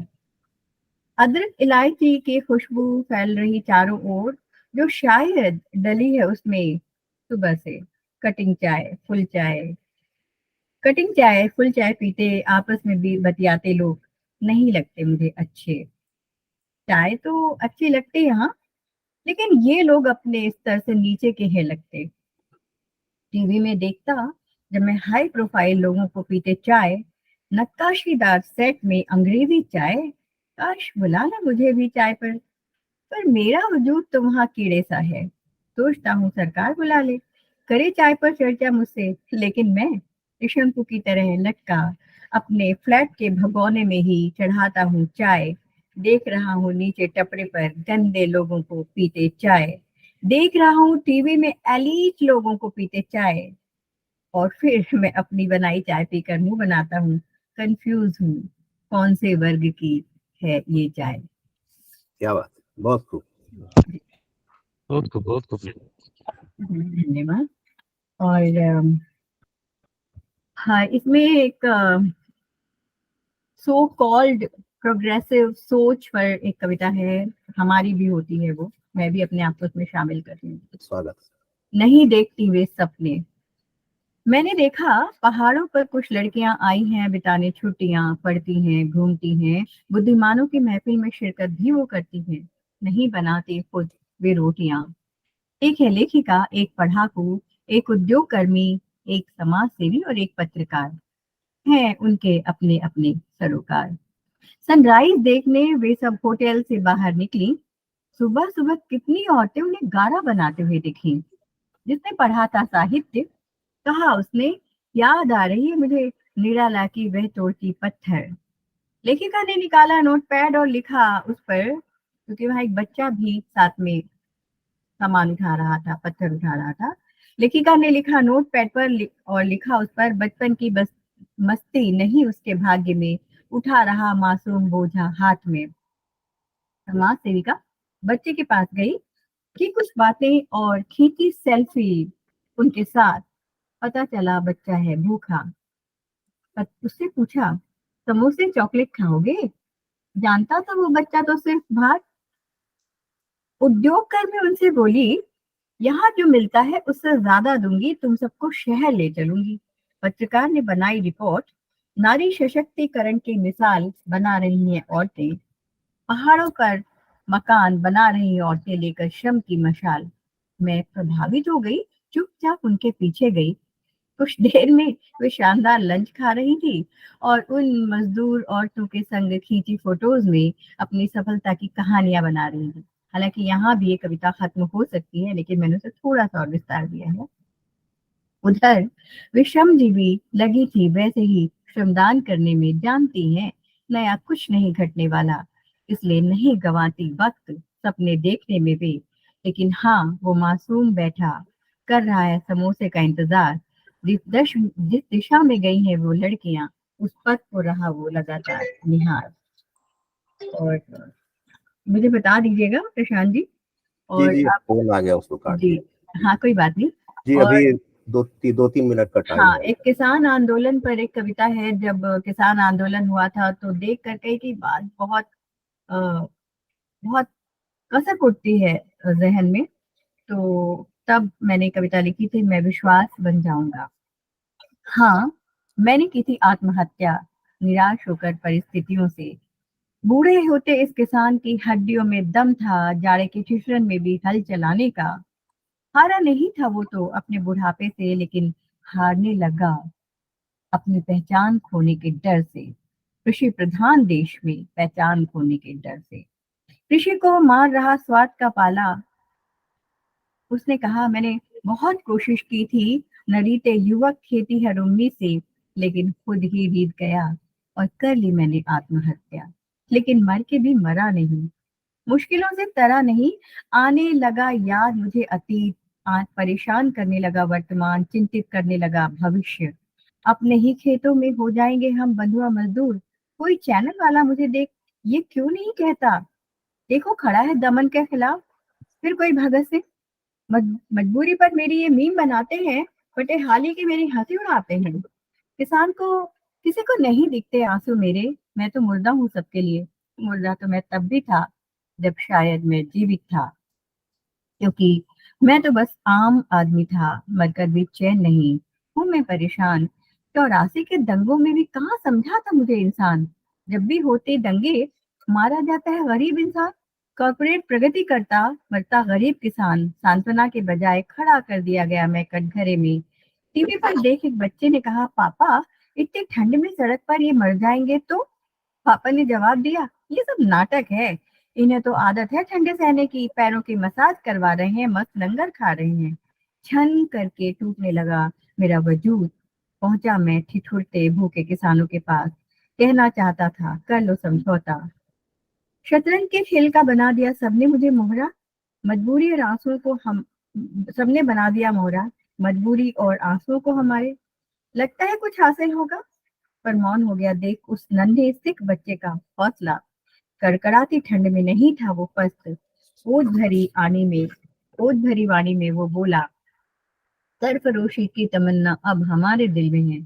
Speaker 3: अदरक इलायची की खुशबू फैल रही चारों ओर, जो शायद डली है उसमें सुबह से। कटिंग चाय फुल चाय, कटिंग चाय फुल चाय पीते आपस में भी बतियाते लोग नहीं लगते मुझे अच्छे। चाय तो अच्छी लगती यहाँ, लेकिन ये लोग अपने स्तर से नीचे के हैं लगते। टीवी में देखता जब मैं हाई प्रोफाइल लोगों को पीते चाय, नक्काशीदार सेट में अंग्रेजी चाय, काश बुलाना मुझे भी चाय पर मेरा वजूद तो वहाँ कीड़े सा है। सोचता हूँ सरकार बुला ले, करे चाय पर चर्चा मुझसे, लेकिन मैं त्रिशंकु की तरह लटका अपने फ्लैट के भगोने में ही चढ़ाता हूँ चाय। देख रहा हूँ नीचे टपरे पर गंदे लोगों को पीते चाय, देख रहा हूँ टीवी में एलीट लोगों को पीते चाय, और फिर मैं अपनी बनाई चाय पीकर मुंह बनाता हूँ, कंफ्यूज हूँ कौन से वर्ग की है ये चाय।
Speaker 1: क्या बात, बहुत खूब।
Speaker 5: बहुत खूब।
Speaker 3: धन्यवाद। और हाँ, इसमें एक सो कॉल्ड प्रोग्रेसिव सोच पर एक कविता है, हमारी भी होती है वो, मैं भी अपने आप को उसमें शामिल कर रही हूँ।
Speaker 1: स्वागत।
Speaker 3: नहीं देखती वे सपने, मैंने देखा पहाड़ों पर कुछ लड़कियां आई हैं बिताने छुट्टियां, पढ़ती हैं, घूमती हैं, बुद्धिमानों की महफिल में शिरकत भी वो करती हैं, नहीं बनाती खुद वे रोटियां। एक है लेखिका, एक पढ़ाकू, एक उद्योग कर्मी, एक समाज सेवी और एक पत्रकार, हैं उनके अपने अपने सरोकार। सनराइज देखने वे सब होटल से बाहर निकली, सुबह सुबह कितनी औरतें उन्हें गारा बनाते हुए दिखी। जिसने पढ़ा था साहित्य, कहा उसने, याद आ रही है मुझे निराला की वह तोड़ती पत्थर। लेखिका ने निकाला नोटपैड और लिखा उस पर, क्योंकि वहां एक बच्चा भी साथ में सामान उठा रहा था, पत्थर उठा रहा था। लेखिका ने लिखा नोटपैड पर और लिखा उस पर, बचपन की बस मस्ती नहीं उसके भाग्य में, उठा रहा मासूम बोझा हाथ में। समाज सेविका बच्चे के पास गई कि कुछ बातें और खींची सेल्फी उनके साथ। पता चला बच्चा है भूखा। उससे पूछा, समोसे चॉकलेट खाओगे? जानता था वो बच्चा तो सिर्फ भात। उद्योग कर्मी उनसे बोली, यहाँ जो मिलता है उससे ज्यादा दूंगी, तुम सबको शहर ले चलूंगी। पत्रकार ने बनाई रिपोर्ट, नारी सशक्तिकरण की मिसाल बना रही हैं औरतें, पहाड़ों पर मकान बना रही औरतें लेकर श्रम की मशाल। मैं प्रभावित हो गई, चुपचाप उनके पीछे गई। कुछ देर में वे शानदार लंच खा रही थी और उन मजदूर औरतों के संग खींची फोटोज में अपनी सफलता की कहानियां बना रही थी। हालांकि यहाँ भी ये कविता खत्म हो सकती है, लेकिन मैंने उसे थोड़ा सा और विस्तार दिया है। उधर वे श्रमजीवी लगी थी वैसे ही श्रमदान करने में, जानती हैं नया कुछ नहीं घटने वाला, इसलिए नहीं गंवाती वक्त सपने देखने में वे। लेकिन हाँ, वो मासूम बैठा कर रहा है समोसे का इंतजार। जिस दिशा में गई हैं वो लड़कियां, उस पथ को रहा वो लगातार निहार। और मुझे बता दीजिएगा प्रशांत जी।
Speaker 1: जी
Speaker 3: और
Speaker 1: जी,
Speaker 3: आप,
Speaker 1: फोन आ गया, उसको काट
Speaker 3: जी
Speaker 1: दिया।
Speaker 3: हाँ कोई बात नहीं।
Speaker 1: जी,
Speaker 3: और
Speaker 1: अभी दो तीन मिनट का टाइम
Speaker 3: हाँ,
Speaker 1: है।
Speaker 3: एक किसान आंदोलन पर एक कविता है। जब किसान आंदोलन हुआ था तो देख कर कई की बात बहुत अ, बहुत कसक उठती है जहन में। तो तब मैंने कविता लिखी थी, मैं विश्वास बन जाऊंगा। हाँ, मैंने की थी आत्महत्या निराश होकर परिस्थितियों से। बूढ़े होते इस किसान की हड्डियों में दम था, जाड़े के ठिठुरन में भी हल चलाने का। हारा नहीं था वो तो अपने बुढ़ापे से, लेकिन हारने लगा अपनी पहचान खोने के डर से। कृषि प्रधान देश में पहचान खोने के डर से कृषि को मार रहा स्वार्थ का पाला। उसने कहा, मैंने बहुत कोशिश की थी, न रीते युवक खेती है उम्मीद से, लेकिन खुद ही रीत गया और कर ली मैंने आत्महत्या। लेकिन मर के भी मरा नहीं, मुश्किलों से तरा नहीं, आने लगा याद मुझे अतीत, आज परेशान करने लगा वर्तमान, चिंतित करने लगा भविष्य। अपने ही खेतों में हो जाएंगे हम बंधुआ मजदूर। कोई चैनल वाला मुझे देख ये क्यों नहीं कहता, देखो खड़ा है दमन के खिलाफ। फिर कोई भगत सिंह, मजबूरी पर मेरी ये मीम बनाते हैं, बटे हाली की मेरी हंसी उड़ाते हैं। किसान को किसी को नहीं दिखते आंसू मेरे, मैं तो मुर्दा हूँ सबके लिए। मुर्दा तो मैं तब भी था जब शायद मैं जीवित था, क्योंकि मैं तो बस आम आदमी था, मरकर भी चैन नहीं हूँ मैं परेशान। 84 के दंगों में भी कहाँ समझा था मुझे इंसान, जब भी होते दंगे मारा जाता है गरीब इंसान। कॉर्पोरेट प्रगति करता, मरता गरीब किसान, सांत्वना के बजाय खड़ा कर दिया गया मैं कटघरे में। टीवी पर देख एक बच्चे ने कहा, पापा इतनी ठंड में सड़क पर ये मर जाएंगे तो? पापा ने जवाब दिया, ये सब नाटक है, इन्हें तो आदत है ठंडे सहने की, पैरों की मसाज करवा रहे हैं, मस्त लंगर खा रहे हैं। छन करके टूटने लगा मेरा वजूद। पहुंचा मैं ठिठुरते भूखे किसानों के पास। कहना चाहता था, कर लो समझौता। शतरंज के खेल का बना दिया सबने मुझे मोहरा। मजबूरी और आंसुओं को हम सबने बना दिया मोहरा। मजबूरी और आंसुओं को हमारे। लगता है कुछ हासिल होगा, पर मौन हो गया देख उस नन्हे सिख बच्चे का हौसला। कड़कड़ाती ठंड में नहीं था वो पस्त। ओज भरी वाणी में वो बोला, सरफरोशी की तमन्ना अब हमारे दिल में है।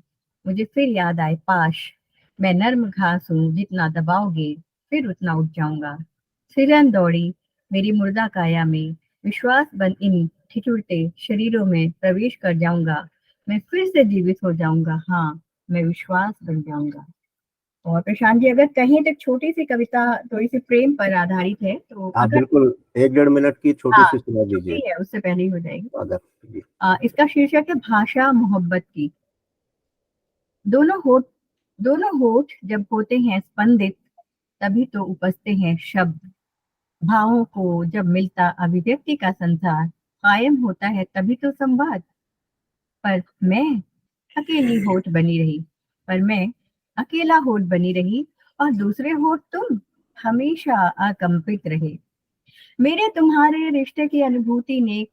Speaker 3: मुझे फिर याद आए, पाश मैं नर्म घास हूँ, जितना दबाओगे फिर उतना उठ जाऊंगा। सिरन दौड़ी मेरी मुर्दा काया में, विश्वास बन इन ठिठुरते शरीरों में प्रवेश कर जाऊंगा। मैं फिर से जीवित हो जाऊंगा, हाँ मैं विश्वास बन जाऊंगा। और प्रशांत जी, अगर कहीं तक छोटी सी कविता थोड़ी सी प्रेम पर आधारित है तो
Speaker 1: आप
Speaker 3: अगर
Speaker 1: बिल्कुल 1-1.5 मिनट की छोटी
Speaker 3: हाँ
Speaker 1: सी सुना
Speaker 3: छुट्टी
Speaker 1: दीजिए
Speaker 3: है उससे पहले ही हो जाएगी।
Speaker 1: अगर जी।
Speaker 3: इसका शीर्षक है भाषा मोहब्बत की। दोनों होठ दोनों होठ जब होते हैं स्पंदित, तभी तो उपजते हैं शब्द। भावों को जब मिलता अभिव्यक्ति का संसार, कायम होता है तभी तो संवाद। पर मैं अकेली होठ बनी रही पर मैं अकेला होठ बनी रही, और दूसरे होठ तुम हमेशा अकंपित रहे। मेरे तुम्हारे रिश्ते की अनुभूति ने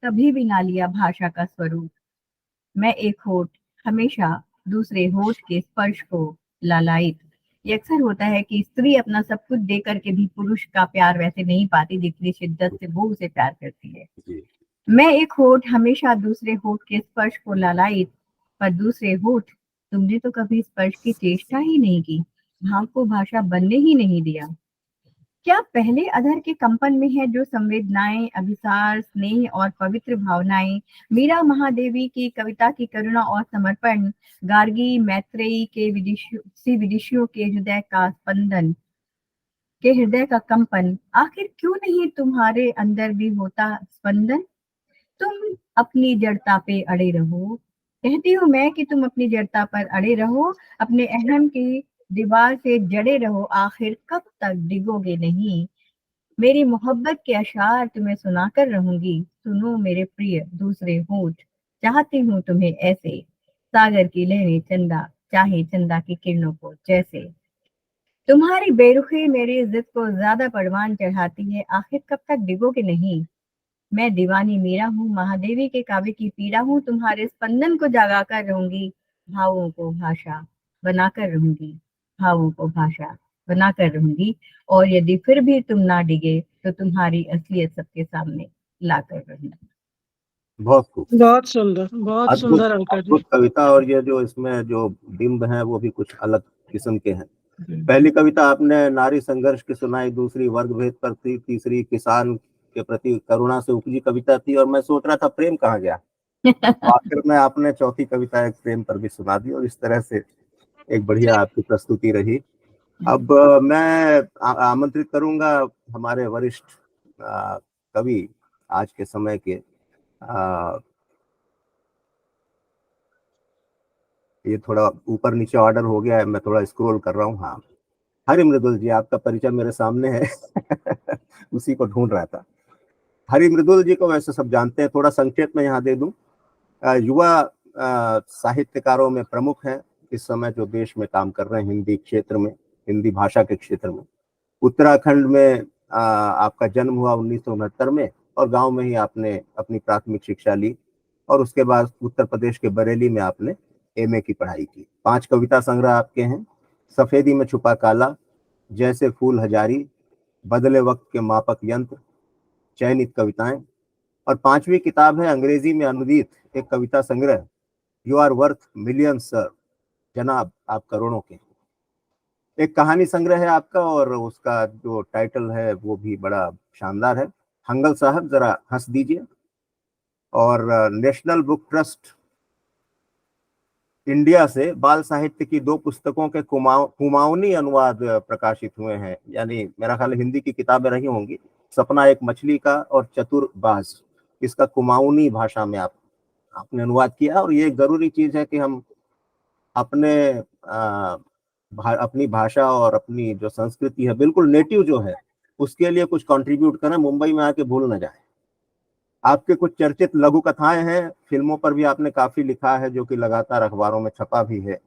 Speaker 3: कभी भी ना लिया भाषा का स्वरूप। मैं एक होठ हमेशा दूसरे होठ के स्पर्श को लालायित। ये अक्सर होता है कि स्त्री अपना सब कुछ दे करके भी पुरुष का प्यार वैसे नहीं पाती जितनी शिद्दत से वो उसे प्यार करती है।
Speaker 1: जी।
Speaker 3: मैं एक होठ हमेशा दूसरे होठ के स्पर्श को लालायित, पर दूसरे होठ तुमने तो कभी स्पर्श की चेष्टा ही नहीं की, भाव को भाषा बनने ही नहीं दिया। क्या पहले अधर के कंपन में है जो संवेदनाएं, अभिसार, स्नेह और पवित्र भावनाएं? मीरा महादेवी की कविता की करुणा और समर्पण, गार्गी मैत्रेयी के विदिशियों के हृदय का कंपन, आखिर क्यों नहीं तुम्हारे अंदर भी होता स्पंदन? तुम अपनी जड़ता पे अड़े रहो। कहती हूँ मैं कि तुम अपनी जड़ता पर अड़े रहो, अपने अहम की दीवार से जड़े रहो, आखिर कब तक डिगोगे नहीं। मेरी मोहब्बत के अशार तुम्हें सुनाकर रहूंगी, सुनो मेरे प्रिय दूसरे होठ। चाहती हूँ तुम्हें ऐसे, सागर की लहरें चंदा चाहे चंदा की किरणों को जैसे। तुम्हारी बेरुखी मेरी जिद को ज्यादा परवान चढ़ाती है, आखिर कब तक डिगोगे नहीं। मैं दीवानी मीरा हूँ, महादेवी के काव्य की पीड़ा हूँ, तुम्हारे स्पंदन को जगा कर रहूंगी, भावों को भाषा बनाकर रहूंगी, भावों को भाषा बनाकर रहूंगी। और यदि फिर भी तुम ना डिगे तो तुम्हारी असलियत सबके सामने लाकर रहूंगी।
Speaker 1: बहुत खूब,
Speaker 6: बहुत
Speaker 1: अद्भुत
Speaker 6: सुंदर अलका जी।
Speaker 1: अद्भुत कविता। और ये जो इसमें जो बिंब हैं वो भी कुछ अलग किस्म के हैं। पहली कविता आपने नारी संघर्ष की सुनाई, दूसरी वर्ग भेद पर थी, तीसरी किसान के प्रति करुणा से उपजी कविता थी, और मैं सोच रहा था प्रेम कहाँ गया। तो आखिर में आपने चौथी कविता एक प्रेम पर भी सुना दी, और इस तरह से एक बढ़िया आपकी प्रस्तुति रही। अब मैं आमंत्रित करूंगा हमारे वरिष्ठ कवि आज के समय के, ये थोड़ा ऊपर नीचे ऑर्डर हो गया है, मैं थोड़ा स्क्रॉल कर रहा हूँ। हाँ, हरि मृदुल जी, आपका परिचय मेरे सामने है। उसी को ढूंढ रहा था। हरि मृदुल जी को वैसे सब जानते हैं, थोड़ा संक्षेप में यहाँ दे दूं। युवा साहित्यकारों में प्रमुख हैं इस समय जो देश में काम कर रहे हैं हिंदी क्षेत्र में, हिंदी भाषा के क्षेत्र में। उत्तराखंड में आपका जन्म हुआ 1969 में, और गांव में ही आपने अपनी प्राथमिक शिक्षा ली, और उसके बाद उत्तर प्रदेश के बरेली में आपने एमए की पढ़ाई की। 5 कविता संग्रह आपके हैं, सफेदी में छुपा काला, जैसे फूल हजारी, बदले वक्त के मापक यंत्र, चयनित कविताएं, और 5वीं किताब है अंग्रेजी में अनुदित एक कविता संग्रह, you are worth millions sir, जनाब आप करोड़ों के। एक कहानी संग्रह है आपका, और उसका जो टाइटल है वो भी बड़ा शानदार है, हंगल साहब जरा हंस दीजिए। और नेशनल बुक ट्रस्ट इंडिया से बाल साहित्य की 2 पुस्तकों के कुमाऊनी अनुवाद प्रकाशित हुए हैं, यानी मेरा ख्याल हिंदी की किताबें रही होंगी, सपना एक मछली का और चतुर बाज, इसका कुमाऊनी भाषा में आपने अनुवाद किया। और ये एक जरूरी चीज है कि हम अपने अपनी भाषा और अपनी जो संस्कृति है बिल्कुल नेटिव जो है उसके लिए कुछ कंट्रीब्यूट करें, मुंबई में आके भूल न जाए। आपके कुछ चर्चित लघु कथाएं हैं, फिल्मों पर भी आपने काफी लिखा है जो कि लगातार अखबारों में छपा भी है।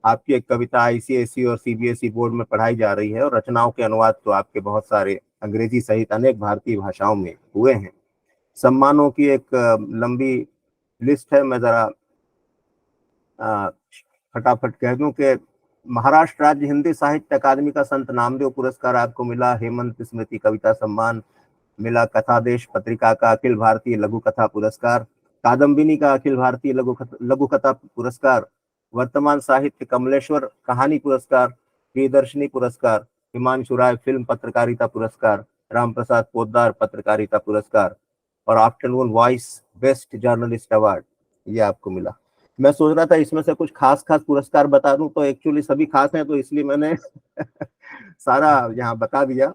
Speaker 1: आपकी एक कविता आईसीएसई और सीबीएसई बोर्ड में पढ़ाई जा रही है और रचनाओं के अनुवाद तो आपके बहुत सारे अंग्रेजी सहित अनेक भारतीय भाषाओं में हुए हैं। सम्मानों की एक लंबी लिस्ट है, मैं जरा फटाफट कह दूं कि महाराष्ट्र राज्य हिंदी साहित्य अकादमी का संत नामदेव पुरस्कार आपको मिला, हेमंत स्मृति कविता सम्मान मिला, कथादेश पत्रिका का अखिल भारतीय लघु कथा पुरस्कार, कादम्बिनी का अखिल भारतीय लघु कथा पुरस्कार, वर्तमान साहित्य कमलेश्वर कहानी पुरस्कार, प्रियदर्शनी पुरस्कार, हिमांशु राय फिल्म पत्रकारिता पुरस्कार, राम प्रसाद पोद्दार पत्रकारिता पुरस्कार और afternoon voice best journalist award ये आपको मिला। मैं सोच रहा था इसमें से कुछ खास पुरस्कार बता दूं, तो एक्चुअली सभी खास हैं, तो इसलिए मैंने सारा यहाँ बता दिया।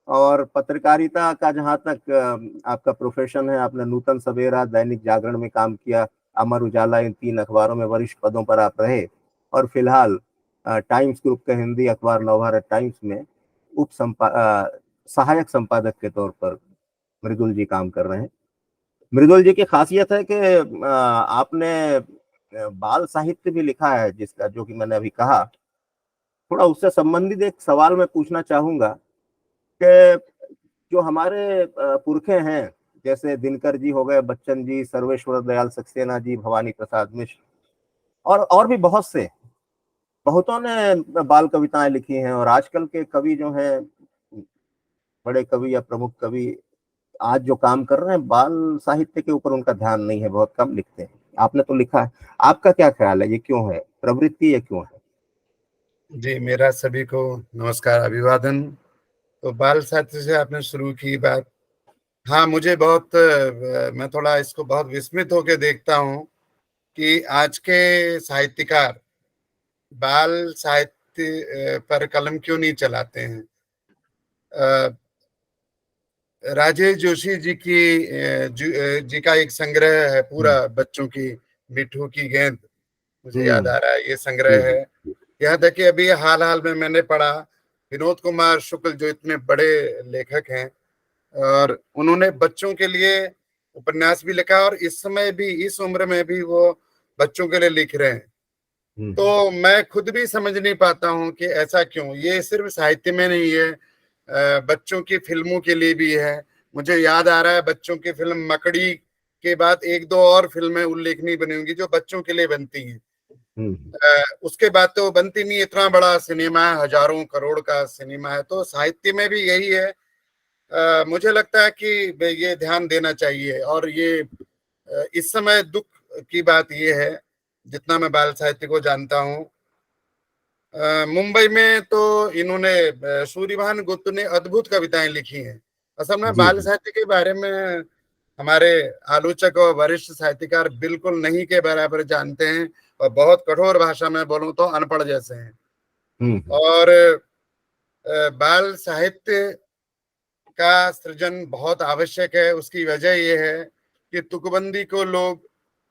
Speaker 1: और पत्रकारिता का जहाँ तक आपका प्रोफेशन है, आपने नूतन सवेरा, दैनिक जागरण में काम किया, अमर उजाला, इन 3 अखबारों में वरिष्ठ पदों पर आप रहे और फिलहाल टाइम्स ग्रुप के हिंदी अखबार नवभारत टाइम्स में सहायक संपादक के तौर पर मृदुल जी काम कर रहे हैं। मृदुल जी की खासियत है कि आपने बाल साहित्य भी लिखा है, जिसका जो कि मैंने अभी कहा। थोड़ा उससे संबंधित एक सवाल मैं पूछना चाहूंगा कि जो हमारे पुरखे हैं, जैसे दिनकर जी हो गए, बच्चन जी, सर्वेश्वर दयाल सक्सेना जी, भवानी प्रसाद मिश्र और भी बहुतों ने बाल कविताएं लिखी हैं। और आजकल के कवि जो हैं, बड़े कवि या प्रमुख कवि आज जो काम कर रहे हैं, बाल साहित्य के ऊपर उनका ध्यान नहीं है, बहुत कम लिखते हैं। आपने तो लिखा है, आपका क्या ख्याल है, ये क्यों है, प्रवृत्ति ये क्यों है?
Speaker 7: जी, मेरा सभी को नमस्कार, अभिवादन। तो बाल साहित्य से आपने शुरू की बात, हाँ, मुझे बहुत मैं थोड़ा इसको बहुत विस्मित होकर देखता हूँ कि आज के साहित्यकार बाल साहित्य पर कलम क्यों नहीं चलाते हैं। राजेश जोशी जी का एक संग्रह है पूरा, बच्चों की, मिठू की गेंद, मुझे याद आ रहा है, ये संग्रह है। यहाँ तक कि अभी हाल में मैंने पढ़ा, विनोद कुमार शुक्ल जो इतने बड़े लेखक हैं, और उन्होंने बच्चों के लिए उपन्यास भी लिखा और इस समय भी, इस उम्र में भी वो बच्चों के लिए लिख रहे हैं। तो मैं खुद भी समझ नहीं पाता हूँ कि ऐसा क्यों। ये सिर्फ साहित्य में नहीं है, बच्चों की फिल्मों के लिए भी है। मुझे याद आ रहा है, बच्चों की फिल्म मकड़ी के बाद 1-2 और फिल्में उल्लेखनीय बनी होंगी जो बच्चों के लिए बनती हैं। उसके बाद तो बनती नहीं। इतना बड़ा सिनेमा है, हजारों करोड़ का सिनेमा है, तो साहित्य में भी यही है। मुझे लगता है कि ये ध्यान देना चाहिए। और ये इस समय दुख की बात ये है, जितना मैं बाल साहित्य को जानता हूँ, मुंबई में तो इन्होंने, सूर्यभान गुप्त ने अद्भुत कविताएं लिखी हैं। असल में बाल साहित्य के बारे में हमारे आलोचक और वरिष्ठ साहित्यकार बिल्कुल नहीं के बराबर जानते हैं, और बहुत कठोर भाषा में बोलूं तो अनपढ़ जैसे हैं। और बाल साहित्य का सृजन बहुत आवश्यक है। उसकी वजह यह है कि तुकबंदी को लोग,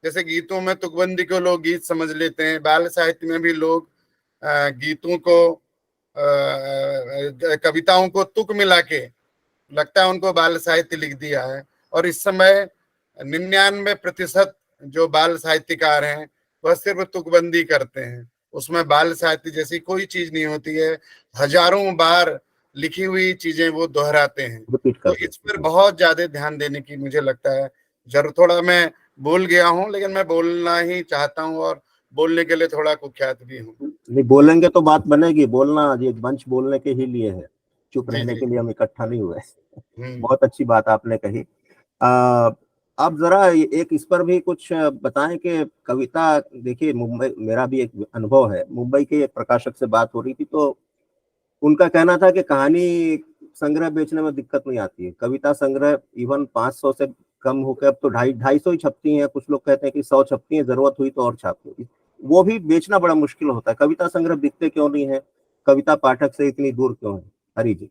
Speaker 7: जैसे गीतों में तुकबंदी को लोग गीत समझ लेते हैं, बाल साहित्य में भी लोग गीतों को, कविताओं को तुक मिला के लगता है उनको बाल साहित्य लिख दिया है। और इस समय 99% जो बाल साहित्यकार हैं वह सिर्फ तुकबंदी करते हैं, उसमें बाल साहित्य जैसी कोई चीज नहीं होती है। हजारों बार लिखी हुई चीजें वो दोहराते हैं। तो इस पर बहुत ज्यादा ध्यान देने की मुझे लगता है जरूर। थोड़ा मैं बोल गया हूँ, लेकिन मैं बोलना ही चाहता हूँ और बोलने के लिए थोड़ा कुख्यात भी हूँ।
Speaker 1: नहीं, बोलेंगे तो बात बनेगी। बोलना, ये मंच बोलने के ही लिए है, चुप रहने के लिए हम इकट्ठा नहीं हुए। बहुत अच्छी बात आपने कही। आप जरा एक इस पर भी कुछ बताएं कि कविता, देखिए मुंबई, मेरा भी एक अनुभव है, मुंबई के एक प्रकाशक से बात हो रही थी, तो उनका कहना था कि कहानी संग्रह बेचने में दिक्कत नहीं आती है, कविता संग्रह इवन 500 से कम होकर अब तो 250 ही छपती हैं, कुछ लोग कहते हैं कि 100 छपती हैं, जरूरत हुई तो और छापो, वो भी बेचना बड़ा मुश्किल होता है। कविता संग्रह बिकते क्यों नहीं है, कविता पाठक से इतनी दूर क्यों है? हरी जी।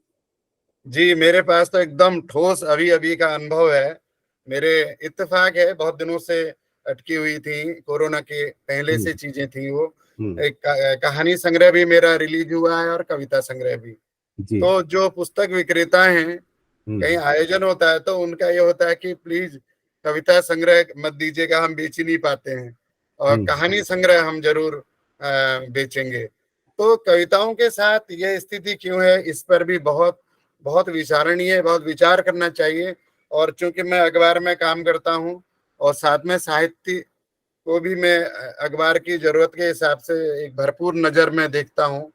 Speaker 7: जी, मेरे पास तो एकदम ठोस अभी का अनुभव है। मेरे इत्तेफाक है, बहुत दिनों से अटकी हुई थी, कोरोना के पहले से चीजें थी वो। एक कहानी संग्रह भी मेरा रिलीज हुआ है और कविता संग्रह भी।
Speaker 1: जी।
Speaker 7: तो जो पुस्तक विक्रेता हैं, कहीं आयोजन होता है तो उनका ये होता है कि प्लीज कविता संग्रह मत दीजिएगा, हम बेच ही नहीं पाते हैं, और कहानी संग्रह हम जरूर बेचेंगे। तो कविताओं के साथ यह स्थिति क्यों है, इस पर भी बहुत बहुत विचारणीय, बहुत विचार करना चाहिए। और चूंकि मैं अखबार में काम करता हूँ और साथ में साहित्य को भी मैं अखबार की जरूरत के हिसाब से एक भरपूर नजर में देखता हूँ,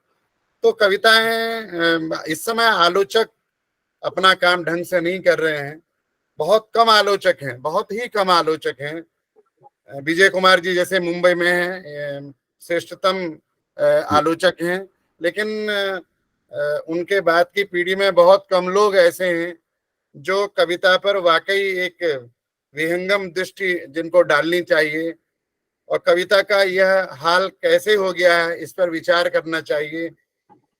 Speaker 7: तो कविताएं इस समय आलोचक अपना काम ढंग से नहीं कर रहे हैं। बहुत कम आलोचक हैं, बहुत ही कम आलोचक हैं। विजय कुमार जी जैसे मुंबई में हैं, श्रेष्ठतम आलोचक हैं, लेकिन उनके बाद की पीढ़ी में बहुत कम लोग ऐसे हैं जो कविता पर वाकई एक विहंगम दृष्टि जिनको डालनी चाहिए, और कविता का यह हाल कैसे हो गया है इस पर विचार करना चाहिए।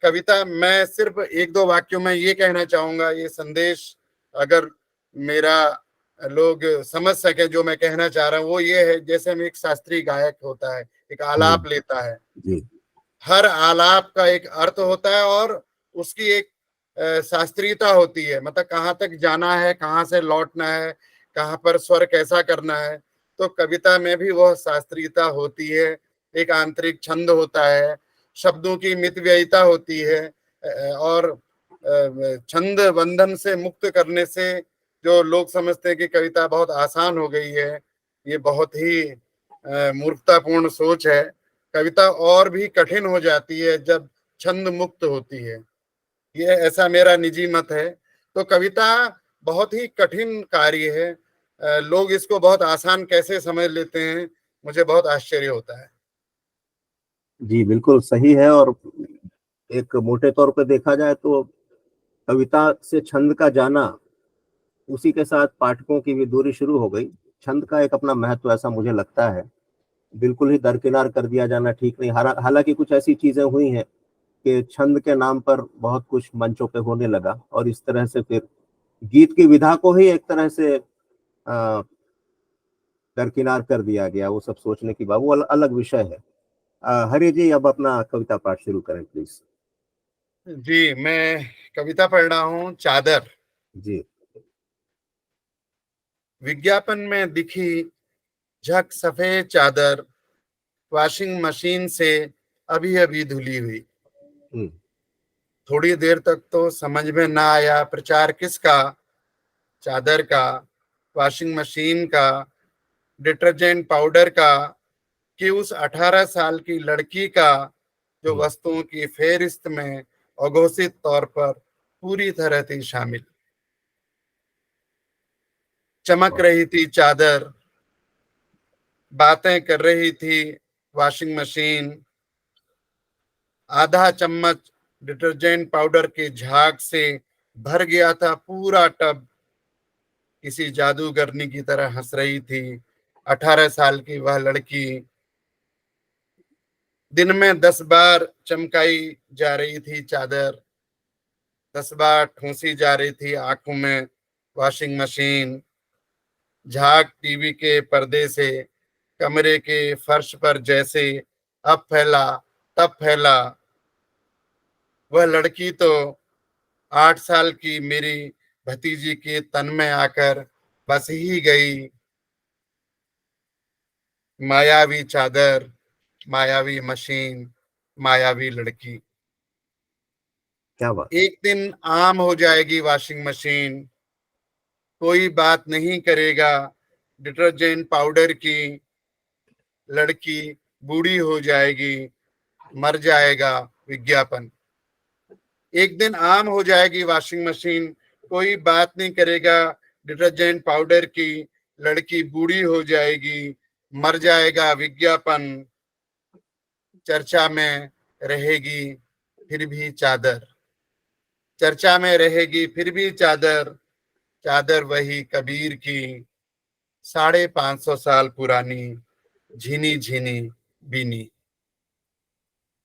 Speaker 7: कविता, मैं सिर्फ एक दो वाक्यों में ये कहना चाहूंगा, ये संदेश अगर मेरा लोग समझ सके जो मैं कहना चाह रहा हूँ, वो ये है, जैसे हम एक शास्त्रीय गायक होता है, एक आलाप लेता है, हर आलाप का एक अर्थ होता है और उसकी एक शास्त्रीयता होती है, मतलब कहाँ तक जाना है, कहाँ से लौटना है, कहाँ पर स्वर कैसा करना है। तो कविता में भी वह शास्त्रीयता होती है, एक आंतरिक छंद होता है, शब्दों की मितव्ययिता होती है, और छंद बंधन से मुक्त करने से जो लोग समझते हैं कि कविता बहुत आसान हो गई है, ये बहुत ही मूर्खतापूर्ण सोच है। कविता और भी कठिन हो जाती है जब छंद मुक्त होती है, ये ऐसा मेरा निजी मत है। तो कविता बहुत ही कठिन कार्य है, लोग इसको बहुत आसान कैसे समझ लेते हैं, मुझे बहुत आश्चर्य होता है।
Speaker 1: जी बिल्कुल सही है। और एक मोटे तौर पे देखा जाए तो कविता से छंद का जाना, उसी के साथ पाठकों की भी दूरी शुरू हो गई। छंद का एक अपना महत्व ऐसा मुझे लगता है, बिल्कुल ही दरकिनार कर दिया जाना ठीक नहीं। हालांकि कुछ ऐसी चीजें हुई हैं कि छंद के नाम पर बहुत कुछ मंचों पे होने लगा, और इस तरह से फिर गीत की विधा को ही एक तरह से दरकिनार कर दिया गया। वो सब सोचने की बात, वो अलग विषय है। हरि जी, अब अपना कविता पाठ शुरू करें प्लीज।
Speaker 7: जी, मैं कविता पढ़ रहा हूँ, चादर।
Speaker 1: जी।
Speaker 7: विज्ञापन में दिखी झक सफेद चादर, वॉशिंग मशीन से अभी अभी धुली हुई। थोड़ी देर तक तो समझ में ना आया प्रचार किसका, चादर का, वॉशिंग मशीन का, डिटर्जेंट पाउडर का, कि उस 18 साल की लड़की का जो वस्तुओं की फेहरिस्त में अघोषित तौर पर पूरी तरह थी शामिल। चमक रही थी चादर, बातें कर रही थी वॉशिंग मशीन, आधा चम्मच डिटर्जेंट पाउडर के झाग से भर गया था पूरा टब। किसी जादूगरनी की तरह हंस रही थी 18 साल की वह लड़की। दिन में 10 बार चमकाई जा रही थी चादर, 10 बार ठूंसी जा रही थी आंखों में वॉशिंग मशीन। झाग टीवी के पर्दे से कमरे के फर्श पर जैसे अब फैला तब फैला। वह लड़की तो 8 साल की मेरी भतीजी के तन में आकर बस ही गई। मायावी चादर, मायावी मशीन, मायावी लड़की।
Speaker 1: क्या बात।
Speaker 7: एक दिन आम हो जाएगी वॉशिंग मशीन, कोई बात नहीं करेगा डिटर्जेंट पाउडर की। लड़की बूढ़ी हो जाएगी, मर जाएगा विज्ञापन। एक दिन आम हो जाएगी वॉशिंग मशीन, कोई बात नहीं करेगा डिटर्जेंट पाउडर की। लड़की बूढ़ी हो जाएगी, मर जाएगा विज्ञापन। चर्चा में रहेगी फिर भी चादर, चर्चा में रहेगी फिर भी चादर। चादर वही कबीर की 550 साल पुरानी, झीनी झीनी बीनी।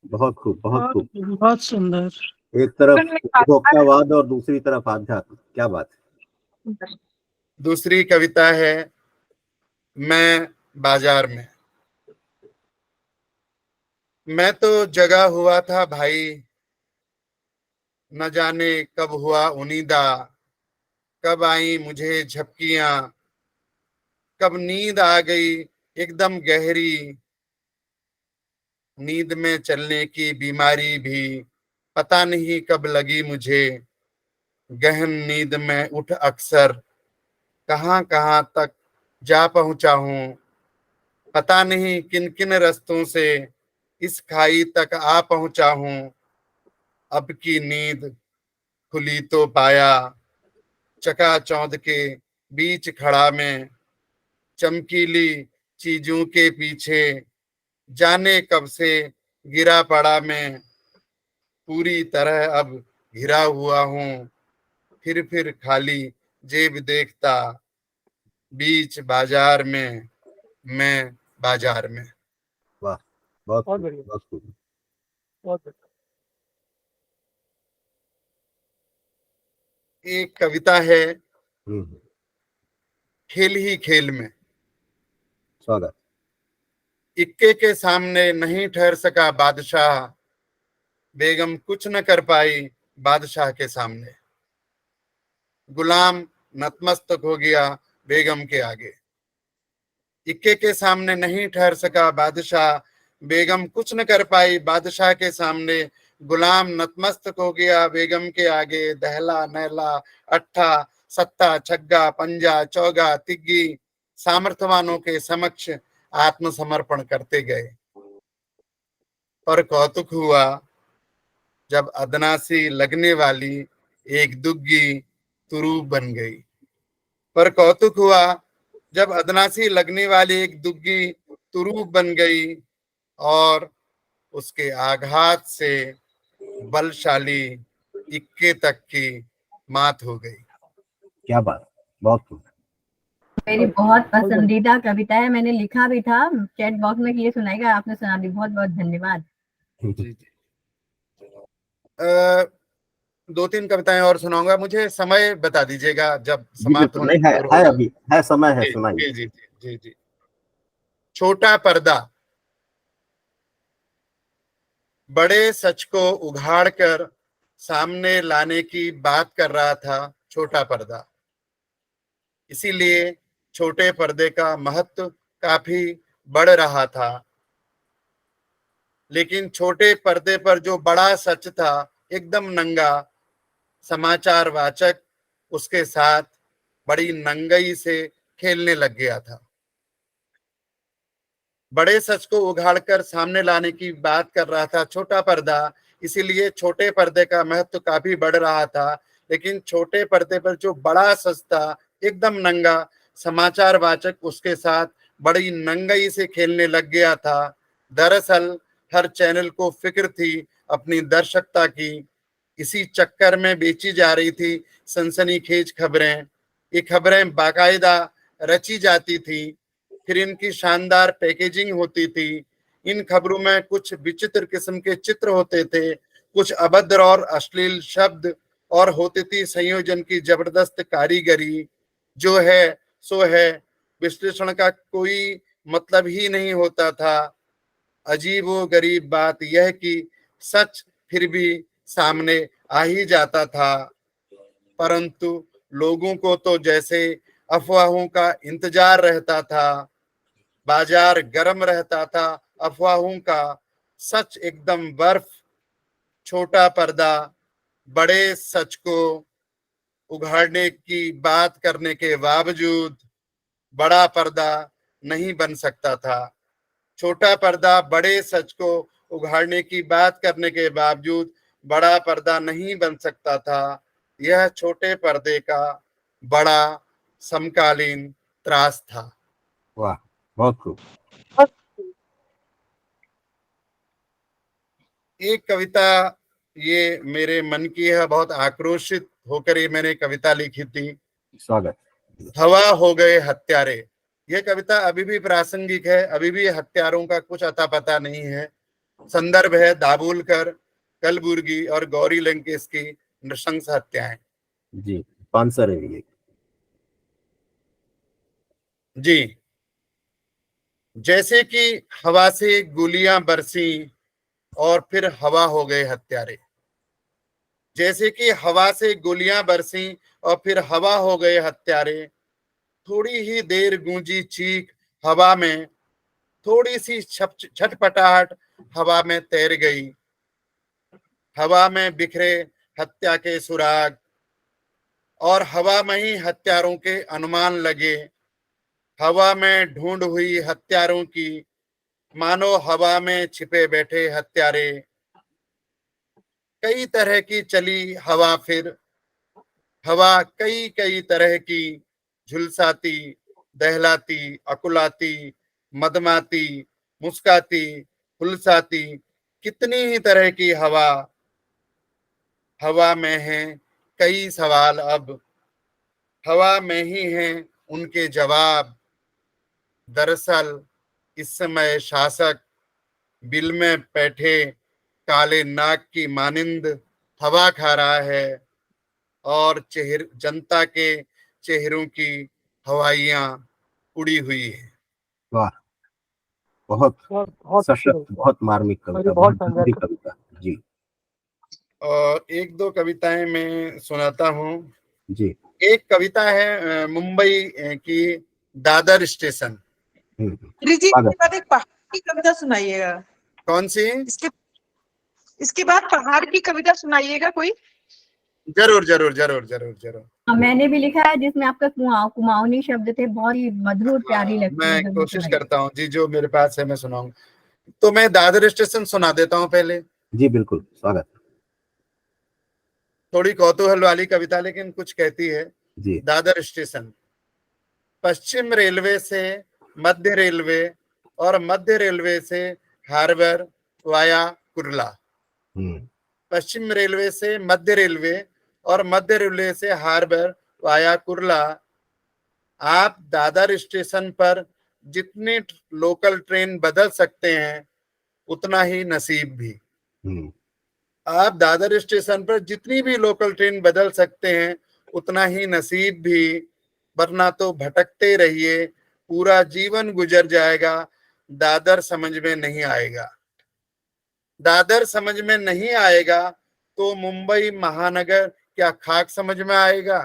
Speaker 1: बहुत खूब, बहुत खूब।
Speaker 2: बहुत सुंदर।
Speaker 1: एक तरफ उपभोक्तावाद और दूसरी तरफ आध्यात्म, क्या बात है।
Speaker 7: दूसरी कविता है, मैं बाजार में। मैं तो जगा हुआ था भाई, न जाने कब हुआ उनीदा, कब आई मुझे झपकियां, कब नींद आ गई एकदम गहरी, नींद में चलने की बीमारी भी पता नहीं कब लगी मुझे, गहन नींद में उठ अक्सर कहां कहां तक जा पहुंचा हूं, पता नहीं किन किन रास्तों से इस खाई तक आ पहुंचा हूं, अब की नींद खुली तो पाया चकाचौंध के बीच खड़ा में, चमकीली चीजों के पीछे जाने कब से गिरा पड़ा मैं, पूरी तरह अब घिरा हुआ हूं, फिर खाली जेब देखता बीच बाजार में, मैं बाजार में।
Speaker 1: वाह, बहुत
Speaker 4: बहुत
Speaker 1: खूब,
Speaker 4: बढ़िया।
Speaker 1: बहुत खूब।
Speaker 4: बहुत बढ़िया।
Speaker 7: एक कविता है
Speaker 1: हम्म,
Speaker 7: खेल ही खेल में,
Speaker 1: स्वागत।
Speaker 7: इक्के के सामने नहीं ठहर सका बादशाह, बेगम कुछ न कर पाई बादशाह के सामने, गुलाम नतमस्तक हो गया बेगम के आगे। इक्के के सामने नहीं ठहर सका बादशाह, बेगम कुछ न कर पाई बादशाह के सामने, गुलाम नतमस्तक हो गया बेगम के आगे, दहला नहला अट्ठा सत्ता छग्गा पंजा चौगा तिग्गी सामर्थ्यवानों के समक्ष आत्मसमर्पण करते गए। पर कौतुक हुआ जब अदना सी लगने वाली एक दुग्गी तुरूप बन गई, पर कौतुक हुआ जब अदनासी लगने वाली एक दुग्गी तुरूप बन गई और उसके आघात से बलशाली इक्के तक की मात हो गई।
Speaker 1: क्या बात, बहुत खूब।
Speaker 3: मेरी बहुत पसंदीदा कविता है, मैंने लिखा भी था चैट बॉक्स में कि ये सुनाएगा, आपने सुना दी, बहुत बहुत धन्यवाद।
Speaker 7: जी जी। दो तीन कविताएं और सुनाऊंगा, मुझे समय बता दीजिएगा जब
Speaker 1: जी
Speaker 7: समाप्त
Speaker 1: बिल्कुल,
Speaker 7: होने
Speaker 1: नहीं
Speaker 7: की
Speaker 1: है,
Speaker 7: ओर होगा।
Speaker 1: अभी है समय है,
Speaker 7: जी
Speaker 1: सुनाइए।
Speaker 7: जी जी जी जी। छोटा पर्दा, बड़े सच को उघाड़ कर सामने लाने की बात कर रहा था छोटा पर्दा, इसीलिए छोटे पर्दे का महत्व काफी बढ़ रहा था, लेकिन छोटे पर्दे पर जो बड़ा सच था एकदम नंगा, समाचार वाचक उसके साथ बड़ी नंगई से खेलने लग गया था। बड़े सच को उघाड़कर सामने लाने की बात कर रहा था छोटा पर्दा, इसीलिए छोटे पर्दे का महत्व काफी बढ़ रहा था, लेकिन छोटे पर्दे पर जो बड़ा सच था एकदम नंगा, समाचार वाचक उसके साथ बड़ी नंगई से खेलने लग गया था। दरअसल हर चैनल को फिक्र थी अपनी दर्शकता की, इसी चक्कर में बेची जा रही थी सनसनीखेज खबरें। ये खबरें बाकायदा रची जाती थी, फिर इनकी शानदार पैकेजिंग होती थी। इन खबरों में कुछ विचित्र किस्म के चित्र होते थे, कुछ अभद्र और अश्लील शब्द, और होती थी संयोजन की जबरदस्त कारीगरी। जो है सो है, विश्लेषण का कोई मतलब ही नहीं होता था। अजीबो गरीब बात यह कि सच फिर भी सामने आ ही जाता था, परंतु लोगों को तो जैसे अफवाहों का इंतजार रहता था। बाजार गर्म रहता था अफवाहों का, सच एकदम बर्फ। छोटा पर्दा बड़े सच को उघाड़ने की बात करने के बावजूद बड़ा पर्दा नहीं बन सकता था। छोटा पर्दा बड़े सच को उघाड़ने की बात करने के बावजूद बड़ा पर्दा नहीं बन सकता था। यह छोटे पर्दे का बड़ा समकालीन त्रास था।
Speaker 1: वाह, बहुत खूब।
Speaker 7: एक कविता ये मेरे मन की है, बहुत आक्रोशित होकर ये मैंने कविता लिखी थी।
Speaker 1: स्वागत।
Speaker 7: हवा हो गए हत्यारे, यह कविता अभी भी प्रासंगिक है, अभी भी हत्यारों का कुछ अता पता नहीं है। संदर्भ है दाभोलकर, कलबुर्गी और गौरी लंकेश की नृशंस हत्याएं।
Speaker 1: जी, पानसर है ये।
Speaker 7: जी, जैसे कि हवा से गोलियां बरसी, और फिर हवा हो गए हत्यारे। जैसे कि हवा से गोलियां बरसी और फिर हवा हो गए हत्यारे। थोड़ी ही देर गूंजी चीख हवा में, थोड़ी सी छटपटाहट हवा में तैर गई। हवा में बिखरे हत्या के सुराग और हवा में ही हत्यारों के अनुमान लगे। हवा में ढूंढ हुई हत्यारों की, मानो हवा में छिपे बैठे हत्यारे। कई तरह की चली हवा, फिर हवा कई कई तरह की, झुलसाती, दहलाती, अकुलाती, मदमाती, मुस्काती, हुलसाती, कितनी ही तरह की हवा। हवा में है कई सवाल अब, हवा में ही हैं उनके जवाब। दरअसल इस समय शासक बिल में बैठे काले नाग की मानिंद हवा खा रहा है और जनता के चेहरों की हवाइयां उड़ी हुई है।
Speaker 1: वाह, बहुत
Speaker 4: बहुत बहुत अच्छी
Speaker 1: सशक्त,
Speaker 4: कविता,
Speaker 1: बहुत मार्मिक कविता,
Speaker 4: बहुत
Speaker 1: बहुत
Speaker 4: शानदार
Speaker 1: गहरी
Speaker 4: कविता।
Speaker 1: कविता। जी
Speaker 7: और एक दो कविताएं मैं सुनाता हूँ।
Speaker 1: जी।
Speaker 7: एक कविता है मुंबई की, दादर स्टेशन।
Speaker 6: जी,
Speaker 1: स्वागत।
Speaker 6: इसके बाद एक पहाड़ की कविता सुनाइएगा।
Speaker 7: कौन सी?
Speaker 6: इसके बाद पहाड़ की कविता सुनाइएगा कोई।
Speaker 7: जरूर जरूर जरूर जरूर जरूर।
Speaker 3: मैंने भी लिखा है जिसमें आपका कुमाऊनी शब्द थे, बहुत ही मधुर प्यारी लगती है।
Speaker 7: मैं कोशिश करता हूँ जी, जो मेरे पास है मैं सुनाऊंगा। तो मैं दादर स्टेशन सुना देता हूँ पहले।
Speaker 1: जी बिल्कुल, स्वागत।
Speaker 7: थोड़ी कौतूहल वाली कविता, लेकिन कुछ कहती है।
Speaker 1: जी।
Speaker 7: दादर स्टेशन। पश्चिम रेलवे से मध्य रेलवे और मध्य रेलवे से हार्बर वाया कुर्ला। पश्चिम रेलवे से मध्य रेलवे और मध्य रेलवे से हार्बर वाया कुर्ला। आप दादर स्टेशन पर जितनी लोकल ट्रेन बदल सकते हैं उतना ही नसीब भी। आप दादर स्टेशन पर जितनी भी लोकल ट्रेन बदल सकते हैं उतना ही नसीब भी, वरना तो भटकते रहिए, पूरा जीवन गुजर जाएगा, दादर समझ में नहीं आएगा। दादर समझ में नहीं आएगा तो मुंबई महानगर क्या खाक समझ में आएगा?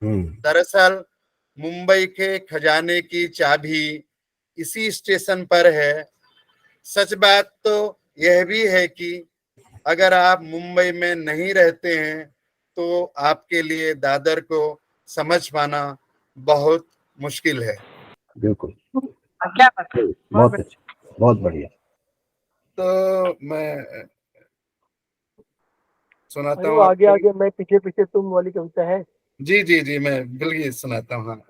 Speaker 7: दरअसल मुंबई के खजाने की चाबी इसी स्टेशन पर है। सच बात तो यह भी है कि अगर आप मुंबई में नहीं रहते हैं तो आपके लिए दादर को समझ पाना बहुत मुश्किल है।
Speaker 1: बिल्कुल,
Speaker 6: क्या बात है,
Speaker 1: बहुत अच्छा, बहुत बढ़िया।
Speaker 7: तो मैं सुनाता
Speaker 4: अरे
Speaker 7: हूँ
Speaker 4: वो आगे
Speaker 7: आपको।
Speaker 4: आगे मैं पीछे पीछे तुम वाली कविता है।
Speaker 7: जी जी जी, मैं बिल्कुल सुनाता हूँ। हाँ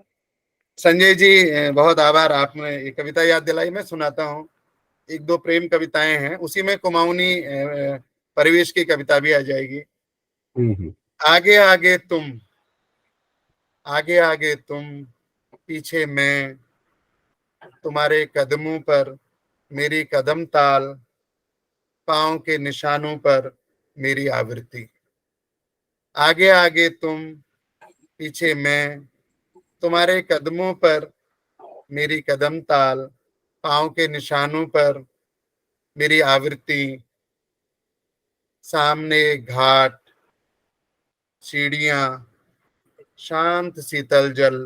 Speaker 7: संजय जी, बहुत आभार, आपने ये कविता याद दिलाई। मैं सुनाता हूँ। एक दो प्रेम कविताएं हैं, उसी में कुमाऊनी परिवेश की कविता भी आ जाएगी। आगे आगे तुम, आगे आगे तुम, पीछे मैं, तुम्हारे कदमों पर मेरी कदम ताल, पाँव के निशानों पर मेरी आवृत्ति। आगे आगे तुम, पीछे मैं, तुम्हारे कदमों पर मेरी कदम ताल, पाँव के निशानों पर मेरी आवृत्ति। सामने घाट, सीढ़ियां, शांत शीतल जल,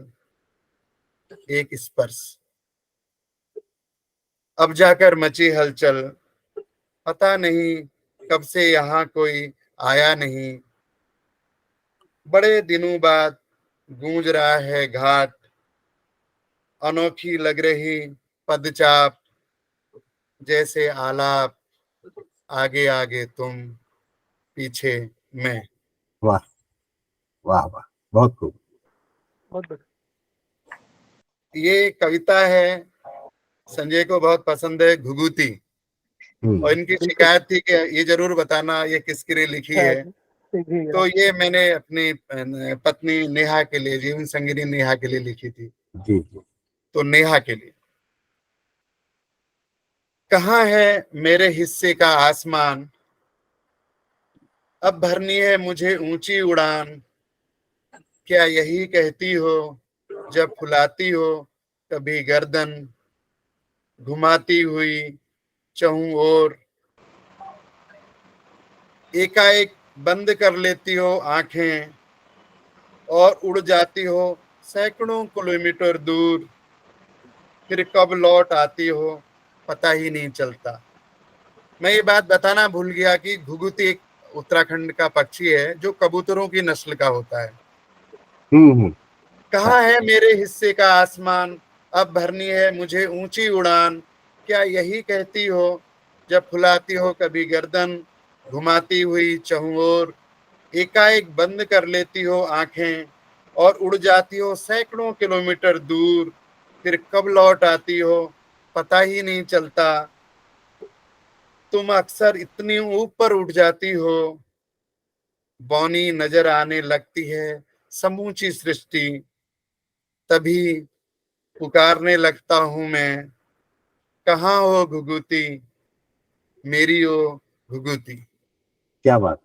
Speaker 7: एक स्पर्श। अब जाकर मची हलचल, पता नहीं कब से यहाँ कोई आया नहीं। बड़े दिनों बाद गूंज रहा है घाट, अनोखी लग रही पदचाप, जैसे आलाप। आगे आगे तुम, पीछे मैं।
Speaker 1: वाह वाह वाह, बहुत खूब।
Speaker 4: बहुत बढ़िया।
Speaker 7: ये कविता है, संजय को बहुत पसंद है, घुघुती। और इनकी शिकायत थी कि ये जरूर बताना ये किसके लिए लिखी है। तो ये मैंने अपनी पत्नी नेहा के लिए, जीवन संगिनी नेहा के लिए लिखी थी।
Speaker 1: जी जी।
Speaker 7: तो नेहा के लिए। कहाँ है मेरे हिस्से का आसमान, अब भरनी है मुझे ऊंची उड़ान। क्या यही कहती हो जब फुलाती हो कभी गर्दन, घुमाती हुई चहुं ओर, एकाएक बंद कर लेती हो आंखें और उड़ जाती हो सैकड़ों किलोमीटर दूर, फिर कब लौट आती हो पता ही नहीं चलता। मैं ये बात बताना भूल गया कि घुघुती एक उत्तराखंड का पक्षी है जो कबूतरों की नस्ल का होता है। कहाँ है मेरे हिस्से का आसमान, अब भरनी है मुझे ऊंची उड़ान, क्या यही कहती हो जब फुलाती हो कभी गर्दन, घुमाती हुई चहुं ओर, एकाएक बंद कर लेती हो आंखें और उड़ जाती हो सैकड़ों किलोमीटर दूर, फिर कब लौट आती हो पता ही नहीं चलता। तुम अक्सर इतनी ऊपर उठ जाती हो, बौनी नजर आने लगती है समूची सृष्टि, तभी पुकारने लगता हूं मैं, कहाँ हो घुघुती, मेरी ओ घुघुती।
Speaker 1: क्या बात,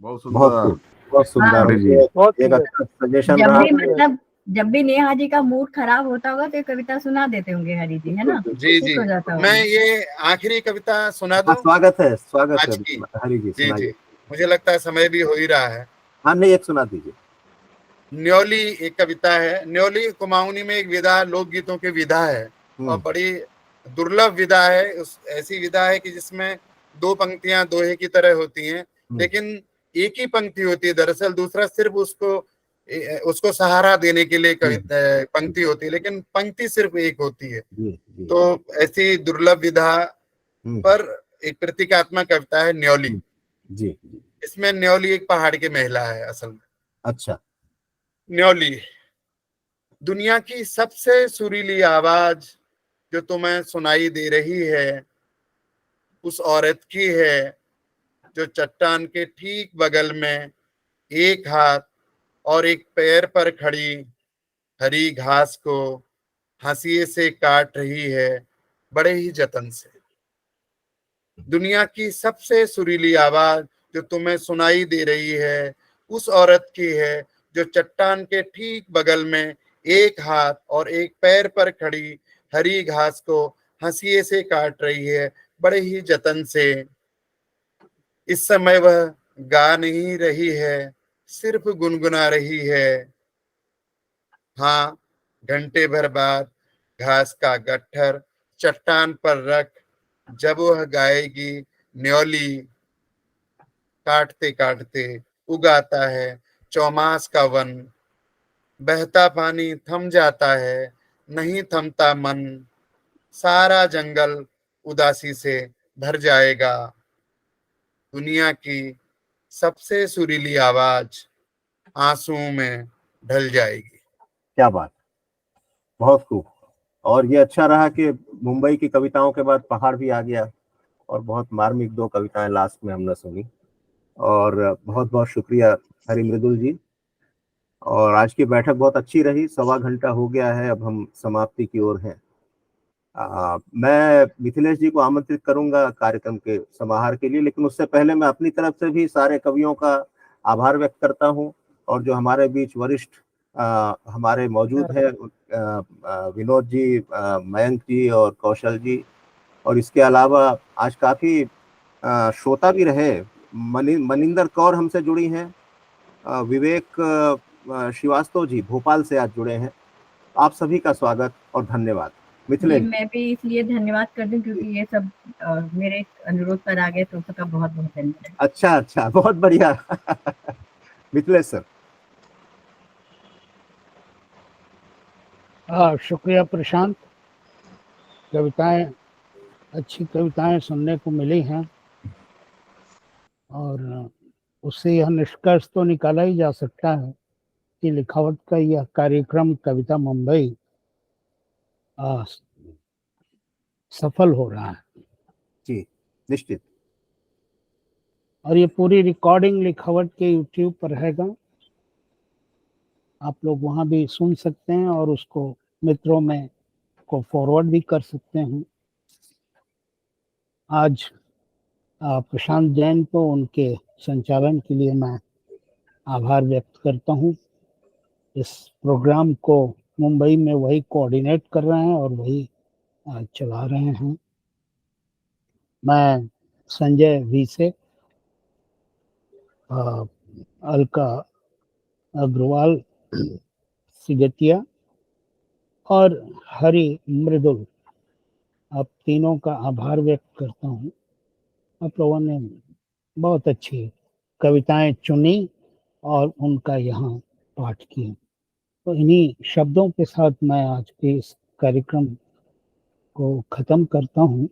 Speaker 5: बहुत
Speaker 1: बहुत
Speaker 5: सुंदर।
Speaker 1: खूब, बहुत सुंदर।
Speaker 3: हाँ।
Speaker 1: ये
Speaker 4: बहुत
Speaker 1: एक
Speaker 4: सुंदर।
Speaker 1: अच्छा सजेशन
Speaker 3: जब
Speaker 1: रहा।
Speaker 3: भी मतलब जब भी नेहा जी का मूड खराब होता होगा तो ये कविता सुना देते होंगे हरी जी, है ना?
Speaker 7: जी
Speaker 3: ठीक
Speaker 7: जी,
Speaker 3: हो जाता होगा।
Speaker 7: मैं ये आखिरी कविता सुना
Speaker 1: हाँ,
Speaker 7: दूं
Speaker 1: स्वागत है, स्वागत है
Speaker 7: आज की।
Speaker 1: हरी जी,
Speaker 7: जी जी,
Speaker 1: सुनाइए।
Speaker 7: मुझे लगता है समय भी हो ही रहा है।
Speaker 1: हाँ, नहीं, एक सुना दीजिए।
Speaker 7: न्योली एक कविता है। न्योली कुमाऊनी में एक विधा, लोकगीतों की विधा है और बड़ी दुर्लभ विधा है। उस ऐसी विधा है कि जिसमें दो पंक्तियां दोहे की तरह होती हैं, लेकिन एक ही पंक्ति होती है दरअसल, दूसरा सिर्फ उसको सहारा देने के लिए पंक्ति होती है, लेकिन पंक्ति सिर्फ एक होती है। तो ऐसी दुर्लभ विधा पर एक प्रतीकात्मक कविता है न्योली।
Speaker 1: जी।
Speaker 7: इसमें न्योली एक पहाड़ की महिला है असल में।
Speaker 1: अच्छा।
Speaker 7: न्योली, दुनिया की सबसे सुरीली आवाज जो तुम्हें सुनाई दे रही है उस औरत की है जो चट्टान के ठीक बगल में एक हाथ और एक पैर पर खड़ी हरी घास को हंसिए से काट रही है बड़े ही जतन से। दुनिया की सबसे सुरीली आवाज जो तुम्हें सुनाई दे रही है उस औरत की है जो चट्टान के ठीक बगल में एक हाथ और एक पैर पर खड़ी हरी घास को हंसिए से काट रही है बड़े ही जतन से। इस समय वह गा नहीं रही है, सिर्फ गुनगुना रही है। हाँ, घंटे भर बाद घास का गट्ठर चट्टान पर रख जब वह गाएगी न्योली, काटते काटते उगाता है चौमास का वन, बहता पानी थम जाता है नहीं थमता मन, सारा जंगल उदासी से भर जाएगा। दुनिया की सबसे सुरीली आवाज आंसुओं में ढल जाएगी।
Speaker 1: क्या बात, बहुत खूब। और ये अच्छा रहा कि मुंबई की कविताओं के बाद पहाड़ भी आ गया और बहुत मार्मिक दो कविताएं लास्ट में हमने सुनी। और बहुत बहुत शुक्रिया हरि मृदुल जी। और आज की बैठक बहुत अच्छी रही। 1.25 घंटा हो गया है, अब हम समाप्ति की ओर हैं। मैं मिथिलेश जी को आमंत्रित करूंगा कार्यक्रम के समाहार के लिए, लेकिन उससे पहले मैं अपनी तरफ से भी सारे कवियों का आभार व्यक्त करता हूं। और जो हमारे बीच वरिष्ठ हमारे मौजूद हैं, विनोद जी, मयंक जी और कौशल जी, और इसके अलावा आज काफी श्रोता भी रहे। मनिंदर कौर हमसे जुड़ी हैं, विवेक श्रीवास्तव जी भोपाल से आज जुड़े हैं। आप सभी का स्वागत और धन्यवाद। मिथिलेश,
Speaker 3: मैं भी इसलिए धन्यवाद कर दूं क्योंकि ये सब मेरे अनुरोध पर आ गए, तो उसका बहुत बहुत धन्यवाद।
Speaker 1: अच्छा, बहुत बढ़िया। मिथिलेश सर।
Speaker 2: शुक्रिया प्रशांत। कविताएं, अच्छी कविताएं सुनने को मिली हैं और उससे यह निष्कर्ष तो निकाला ही जा सकता है कि लिखावट का यह कार्यक्रम कविता मुंबई सफल हो रहा है।
Speaker 1: जी, निश्चित।
Speaker 2: और ये पूरी रिकॉर्डिंग लिखावट के यूट्यूब पर रहेगा, आप लोग वहां भी सुन सकते हैं और उसको मित्रों में को फॉरवर्ड भी कर सकते हैं। आज प्रशांत जैन को उनके संचालन के लिए मैं आभार व्यक्त करता हूं। इस प्रोग्राम को मुंबई में वही कोऑर्डिनेट कर रहे हैं और वही चला रहे हैं। मैं संजय वी से अलका अग्रवाल सिगतिया और हरि मृदुल, आप तीनों का आभार व्यक्त करता हूँ। आप लोगों ने बहुत अच्छी कविताएं चुनी और उनका यहाँ पाठ किया। तो इन्हीं शब्दों के साथ मैं आज के इस कार्यक्रम को खत्म करता हूँ।